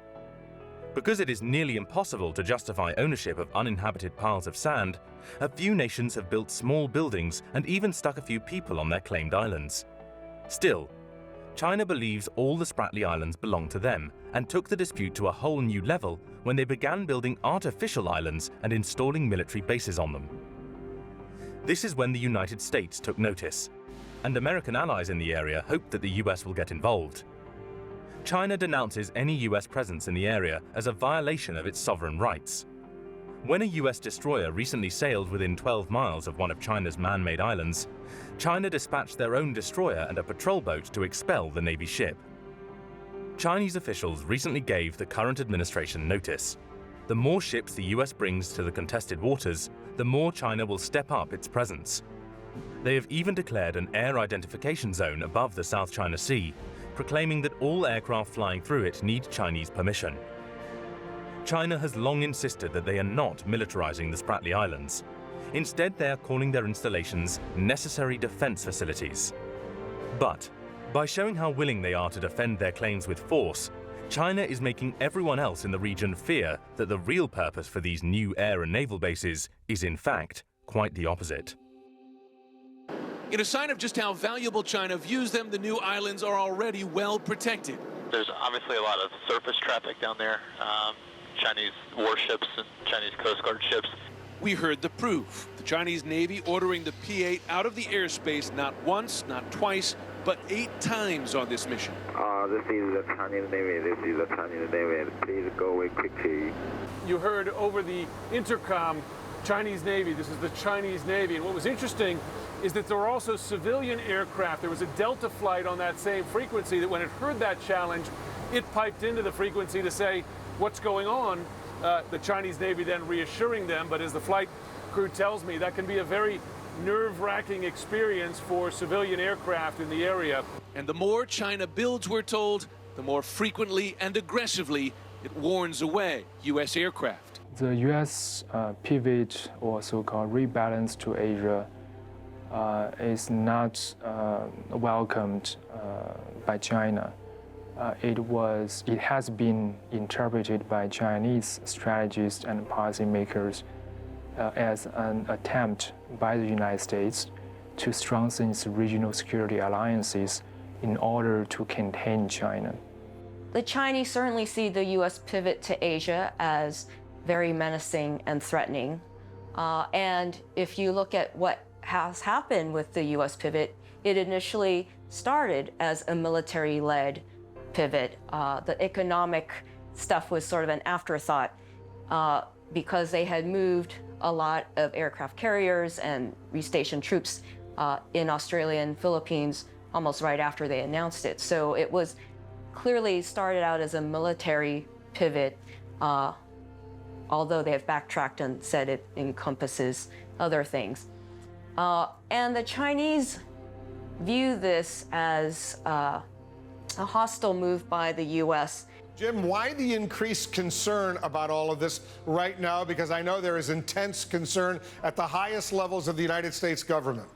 Because it is nearly impossible to justify ownership of uninhabited piles of sand, a few nations have built small buildings and even stuck a few people on their claimed islands. Still, China believes all the Spratly Islands belong to them and took the dispute to a whole new level when they began building artificial islands and installing military bases on them. This is when the United States took notice, and American allies in the area hope that the US will get involved. China denounces any US presence in the area as a violation of its sovereign rights. When a US destroyer recently sailed within 12 miles of one of China's man-made islands, China dispatched their own destroyer and a patrol boat to expel the Navy ship. Chinese officials recently gave the current administration notice. The more ships the US brings to the contested waters, the more China will step up its presence. They have even declared an air identification zone above the South China Sea, proclaiming that all aircraft flying through it need Chinese permission. China has long insisted that they are not militarizing the Spratly Islands. Instead, they are calling their installations necessary defense facilities. But by showing how willing they are to defend their claims with force, China is making everyone else in the region fear that the real purpose for these new air and naval bases is, in fact, quite the opposite. In a sign of just how valuable China views them, the new islands are already well protected. There's obviously a lot of surface traffic down there, Chinese warships and Chinese Coast Guard ships. We heard the proof. The Chinese Navy ordering the P-8 out of the airspace not once, not twice, but 8 times on this mission. This is the Chinese Navy. This is the Chinese Navy. Please go away quickly. You heard over the intercom, Chinese Navy. This is the Chinese Navy. And what was interesting is that there were also civilian aircraft. There was a Delta flight on that same frequency that when it heard that challenge, it piped into the frequency to say, what's going on? The Chinese Navy then reassuring them, but as the flight crew tells me, that can be a very nerve-wracking experience for civilian aircraft in the area. And the more China builds, we're told, the more frequently and aggressively it warns away U.S. aircraft. The U.S. pivot or so-called rebalance to Asia is not welcomed by China. It has been interpreted by Chinese strategists and policymakers as an attempt by the United States to strengthen its regional security alliances in order to contain China. The Chinese certainly see the U.S. pivot to Asia as very menacing and threatening. And if you look at what has happened with the U.S. pivot, it initially started as a military-led pivot. The economic stuff was sort of an afterthought because they had moved a lot of aircraft carriers and restationed troops in Australia and Philippines almost right after they announced it. So it was clearly started out as a military pivot, although they have backtracked and said it encompasses other things. And the Chinese view this as a hostile move by the U.S. Jim, why the increased concern about all of this right now? Because I know there is intense concern at the highest levels of the United States government.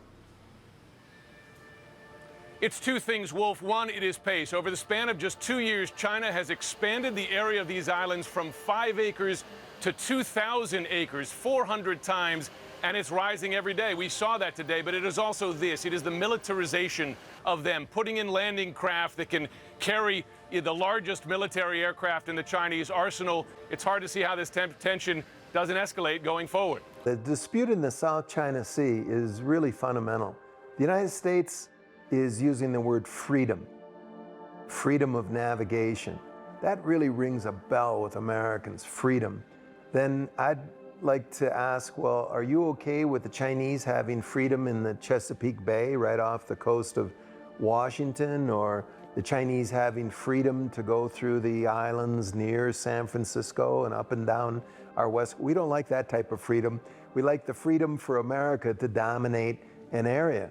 It's two things, Wolf. One, it is pace. Over the span of just 2 years, China has expanded the area of these islands from 5 acres to 2,000 acres, 400 times, and it's rising every day. We saw that today, but it is also this. It is the militarization of them, putting in landing craft that can carry the largest military aircraft in the Chinese arsenal. It's hard to see how this tension doesn't escalate going forward. The dispute in the South China Sea is really fundamental. The United States is using the word freedom, freedom of navigation. That really rings a bell with Americans, freedom. Then I'd like to ask, well, are you okay with the Chinese having freedom in the Chesapeake Bay right off the coast of Washington, or the Chinese having freedom to go through the islands near San Francisco and up and down our west? We don't like that type of freedom. We like the freedom for America to dominate an area.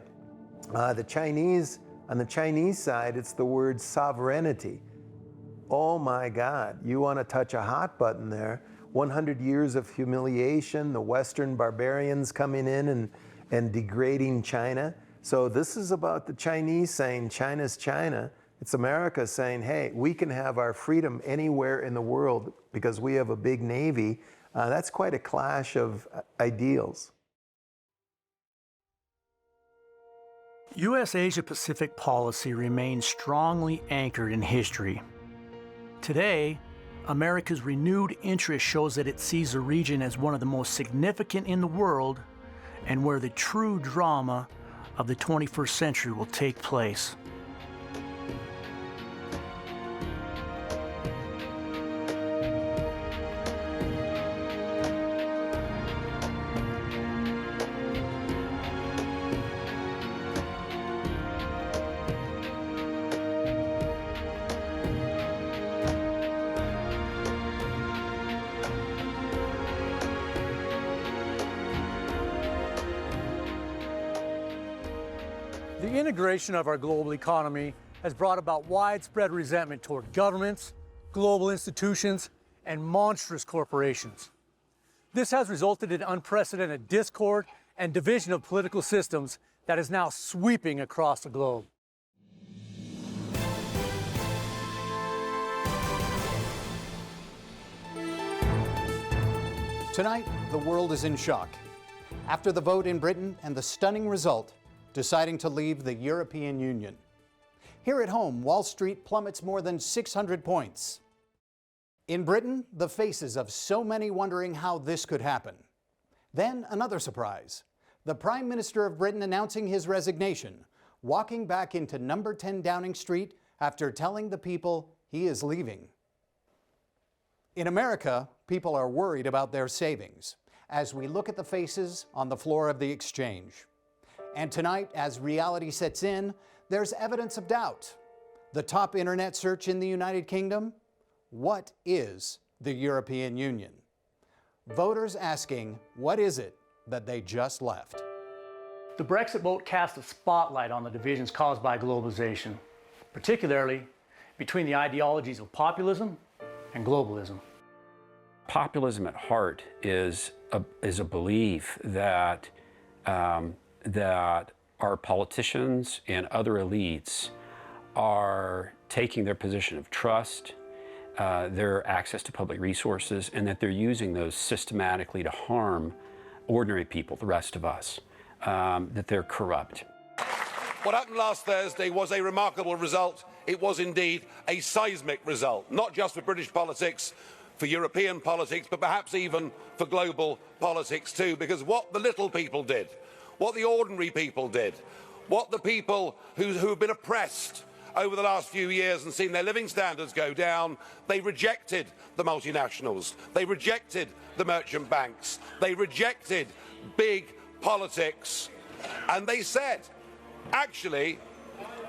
On the Chinese side, it's the word sovereignty. Oh my God, you want to touch a hot button there. 100 years of humiliation, the Western barbarians coming in and degrading China. So this is about the Chinese saying China's China. It's America saying, hey, we can have our freedom anywhere in the world because we have a big navy. That's quite a clash of ideals. U.S. Asia-Pacific policy remains strongly anchored in history. Today, America's renewed interest shows that it sees the region as one of the most significant in the world and where the true drama of the 21st century will take place. The integration of our global economy has brought about widespread resentment toward governments, global institutions, and monstrous corporations. This has resulted in unprecedented discord and division of political systems that is now sweeping across the globe. Tonight, the world is in shock. After the vote in Britain and the stunning result, deciding to leave the European Union. Here at home, Wall Street plummets more than 600 points. In Britain, the faces of so many wondering how this could happen. Then another surprise. The Prime Minister of Britain announcing his resignation, walking back into number 10 Downing Street after telling the people he is leaving. In America, people are worried about their savings as we look at the faces on the floor of the exchange. And tonight, as reality sets in, there's evidence of doubt. The top internet search in the United Kingdom? What is the European Union? Voters asking, what is it that they just left? The Brexit vote cast a spotlight on the divisions caused by globalization, particularly between the ideologies of populism and globalism. Populism at heart is a belief that that our politicians and other elites are taking their position of trust, their access to public resources, and that they're using those systematically to harm ordinary people, the rest of us, that they're corrupt. What happened last Thursday was a remarkable result. It was indeed a seismic result, not just for British politics, for European politics, but perhaps even for global politics too, because what the little people did, what the ordinary people did, what the people who have been oppressed over the last few years and seen their living standards go down. They rejected the multinationals. They rejected the merchant banks. They rejected big politics. And they said, actually,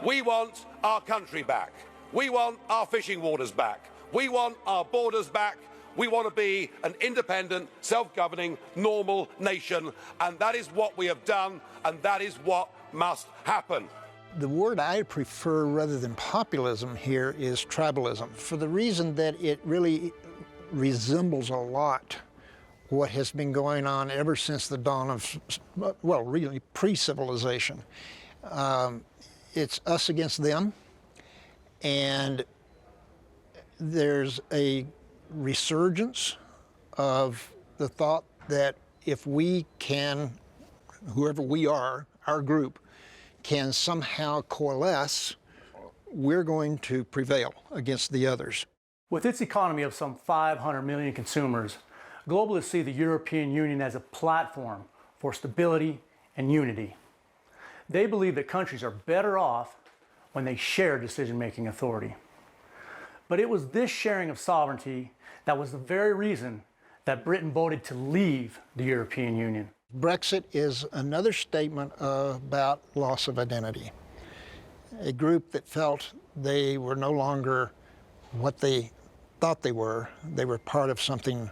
we want our country back. We want our fishing waters back. We want our borders back. We want to be an independent, self-governing, normal nation. And that is what we have done, and that is what must happen. The word I prefer rather than populism here is tribalism, for the reason that it really resembles a lot what has been going on ever since the dawn of, well, really pre-civilization. It's us against them, and there's a resurgence of the thought that if we can, whoever we are, our group, can somehow coalesce, we're going to prevail against the others. With its economy of some 500 million consumers, globalists see the European Union as a platform for stability and unity. They believe that countries are better off when they share decision-making authority. But it was this sharing of sovereignty that was the very reason that Britain voted to leave the European Union. Brexit is another statement about loss of identity. A group that felt they were no longer what they thought they were part of something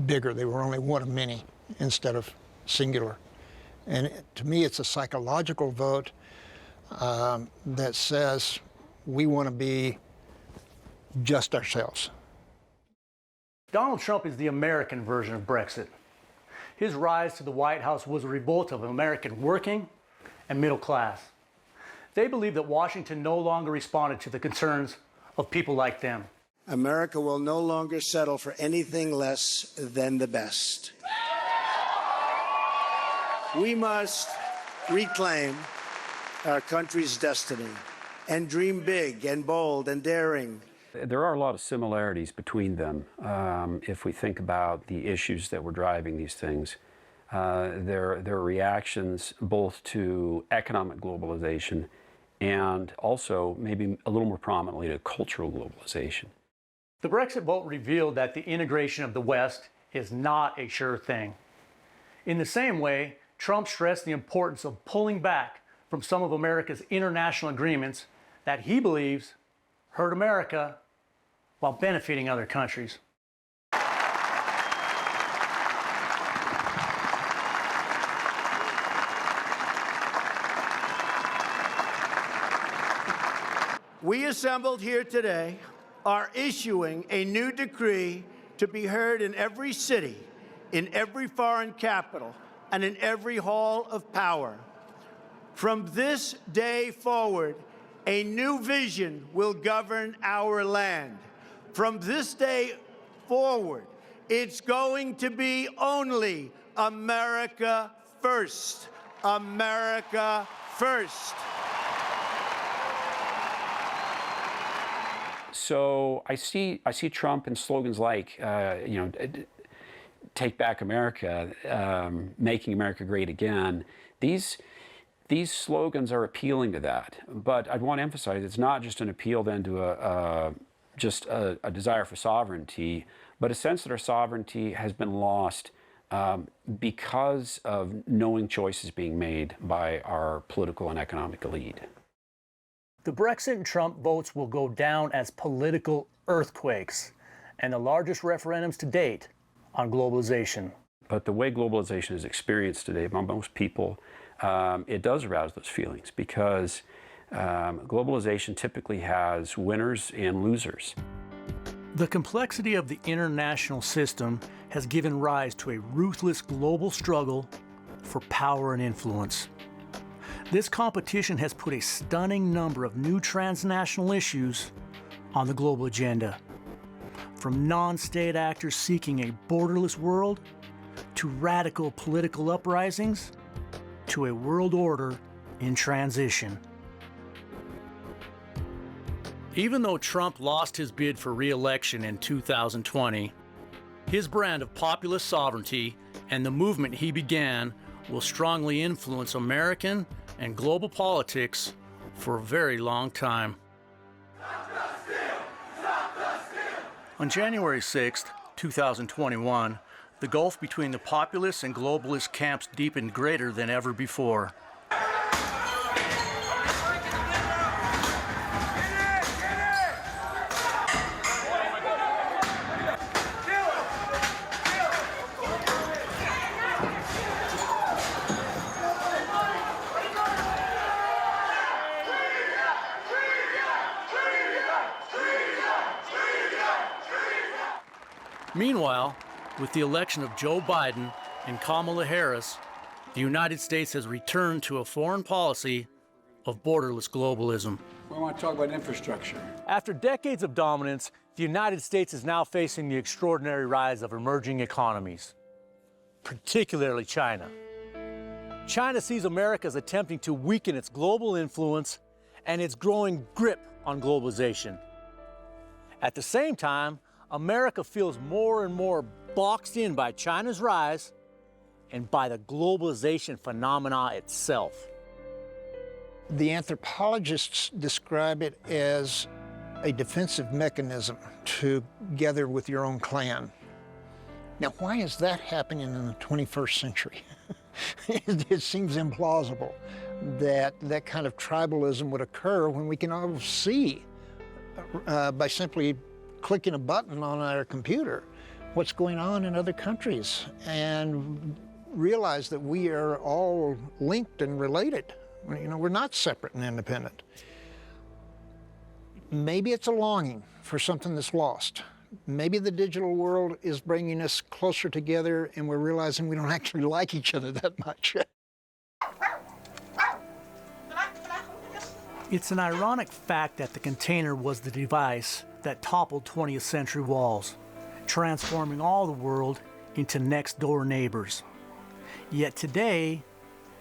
bigger. They were only one of many instead of singular. And to me, it's a psychological vote that says we want to be just ourselves. Donald Trump is the American version of Brexit. His rise to the White House was a revolt of American working and middle class. They believe that Washington no longer responded to the concerns of people like them. America will no longer settle for anything less than the best. We must reclaim our country's destiny and dream big and bold and daring. There are a lot of similarities between them. If we think about the issues that were driving these things, their reactions both to economic globalization and also maybe a little more prominently to cultural globalization. The Brexit vote revealed that the integration of the West is not a sure thing. In the same way, Trump stressed the importance of pulling back from some of America's international agreements that he believes hurt America while benefiting other countries. We assembled here today are issuing a new decree to be heard in every city, in every foreign capital, and in every hall of power. From this day forward, a new vision will govern our land. From this day forward, it's going to be only America first. America first. So I see Trump and slogans like, "Take Back America," "Making America Great Again." These slogans are appealing to that, but I'd want to emphasize it's not just an appeal then to a desire for sovereignty, but a sense that our sovereignty has been lost because of knowing choices being made by our political and economic elite. The Brexit and Trump votes will go down as political earthquakes and the largest referendums to date on globalization. But the way globalization is experienced today by most people, it does arouse those feelings because globalization typically has winners and losers. The complexity of the international system has given rise to a ruthless global struggle for power and influence. This competition has put a stunning number of new transnational issues on the global agenda. From non-state actors seeking a borderless world, to radical political uprisings, to a world order in transition. Even though Trump lost his bid for re-election in 2020, his brand of populist sovereignty and the movement he began will strongly influence American and global politics for a very long time. On January 6, 2021, the gulf between the populist and globalist camps deepened greater than ever before. Meanwhile, with the election of Joe Biden and Kamala Harris, the United States has returned to a foreign policy of borderless globalism. We want to talk about infrastructure. After decades of dominance, the United States is now facing the extraordinary rise of emerging economies, particularly China. China sees America as attempting to weaken its global influence and its growing grip on globalization. At the same time, America feels more and more boxed in by China's rise and by the globalization phenomena itself. The anthropologists describe it as a defensive mechanism to gather with your own clan. Now, why is that happening in the 21st century? It seems implausible that that kind of tribalism would occur when we can all see by simply clicking a button on our computer what's going on in other countries and realize that we are all linked and related. You know, we're not separate and independent. Maybe it's a longing for something that's lost. Maybe the digital world is bringing us closer together and we're realizing we don't actually like each other that much. It's an ironic fact that the container was the device that toppled 20th century walls, transforming all the world into next-door neighbors. Yet today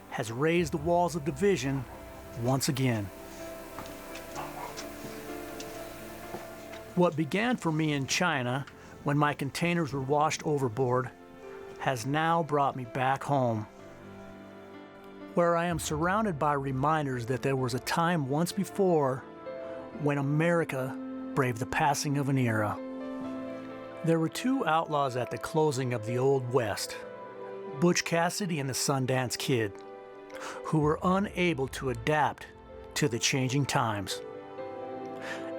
has raised the walls of division once again. What began for me in China when my containers were washed overboard has now brought me back home, where I am surrounded by reminders that there was a time once before when America braved the passing of an era. There were two outlaws at the closing of the Old West, Butch Cassidy and the Sundance Kid, who were unable to adapt to the changing times.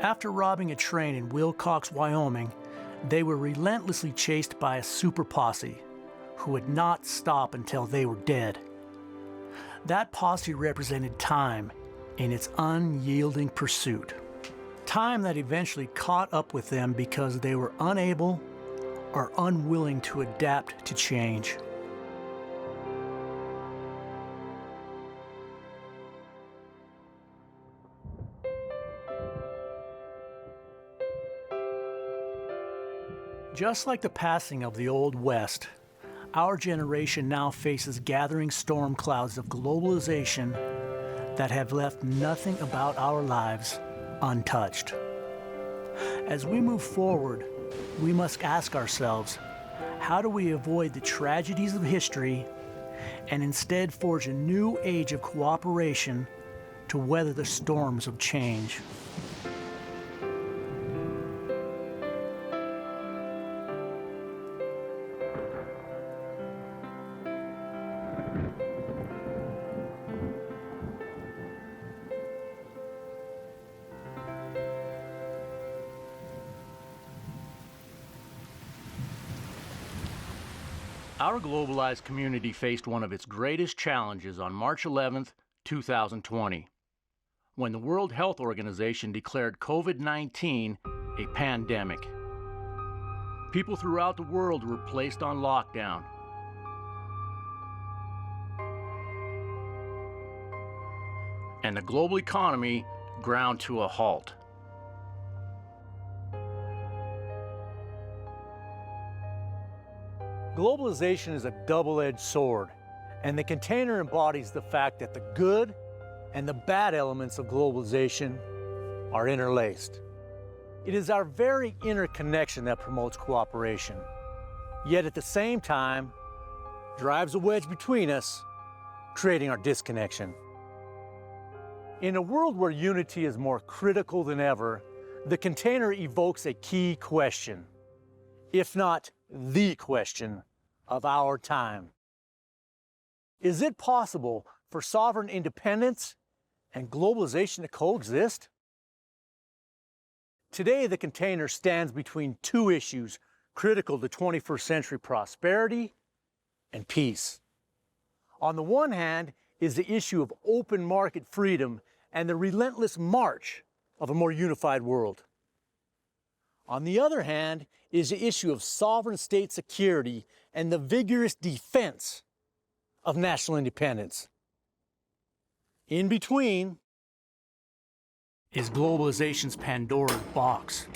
After robbing a train in Wilcox, Wyoming, they were relentlessly chased by a super posse who would not stop until they were dead. That posse represented time in its unyielding pursuit. Time that eventually caught up with them because they were unable or unwilling to adapt to change. Just like the passing of the Old West, our generation now faces gathering storm clouds of globalization that have left nothing about our lives untouched. As we move forward, we must ask ourselves, how do we avoid the tragedies of history and instead forge a new age of cooperation to weather the storms of change? Our globalized community faced one of its greatest challenges on March 11, 2020, when the World Health Organization declared COVID-19 a pandemic. People throughout the world were placed on lockdown. And the global economy ground to a halt. Globalization is a double-edged sword, and the container embodies the fact that the good and the bad elements of globalization are interlaced. It is our very interconnection that promotes cooperation, yet at the same time drives a wedge between us creating our disconnection. In a world where unity is more critical than ever, the container evokes a key question, if not the question of our time. Is it possible for sovereign independence and globalization to coexist? Today, the container stands between two issues critical to 21st century prosperity and peace. On the one hand is the issue of open market freedom and the relentless march of a more unified world. On the other hand is the issue of sovereign state security and the vigorous defense of national independence. In between is globalization's Pandora's box.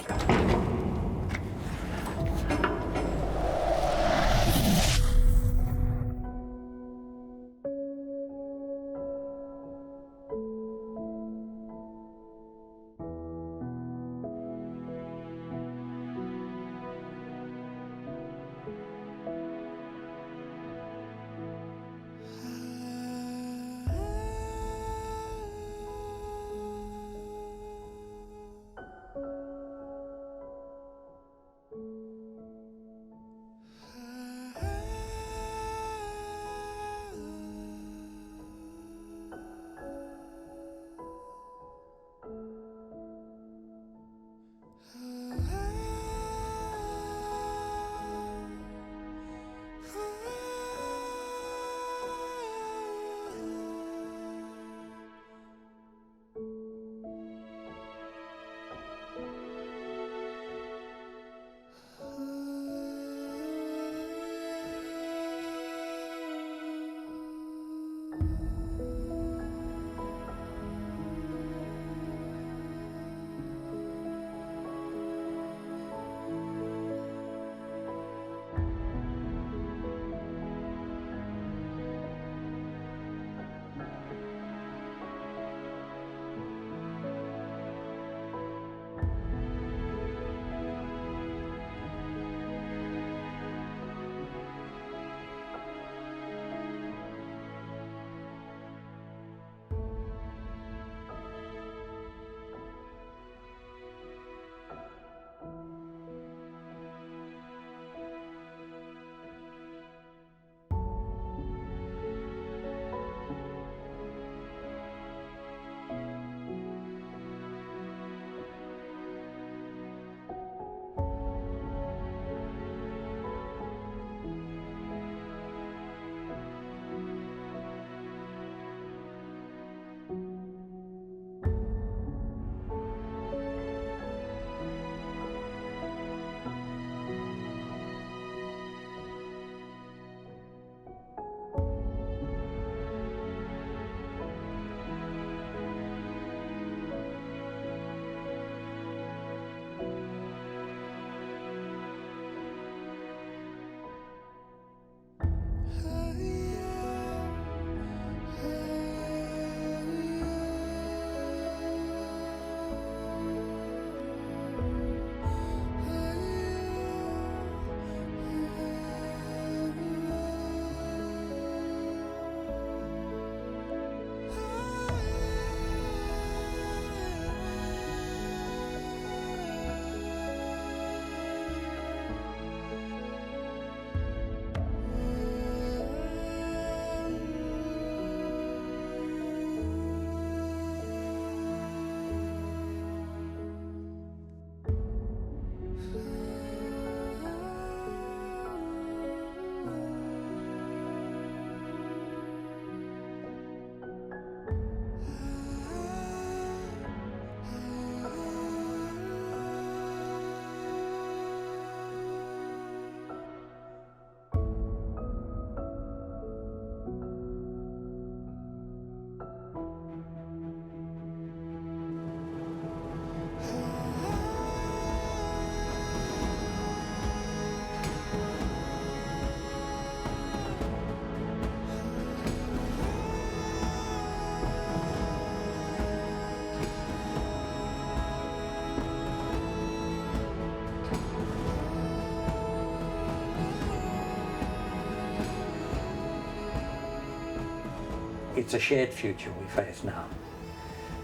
it's a shared future we face now.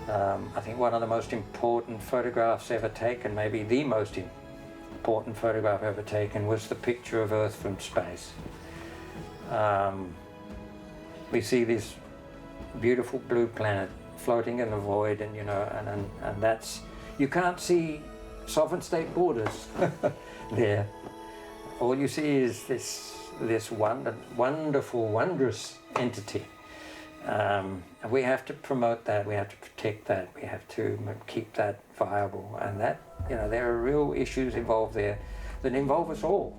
I think one of the most important photographs ever taken, maybe the most important photograph ever taken, was the picture of Earth from space. We see this beautiful blue planet floating in the void, and and that's, you can't see sovereign state borders there. All you see is this wonderful, wondrous entity. And we have to promote that, we have to protect that, we have to keep that viable, and that, there are real issues involved there that involve us all.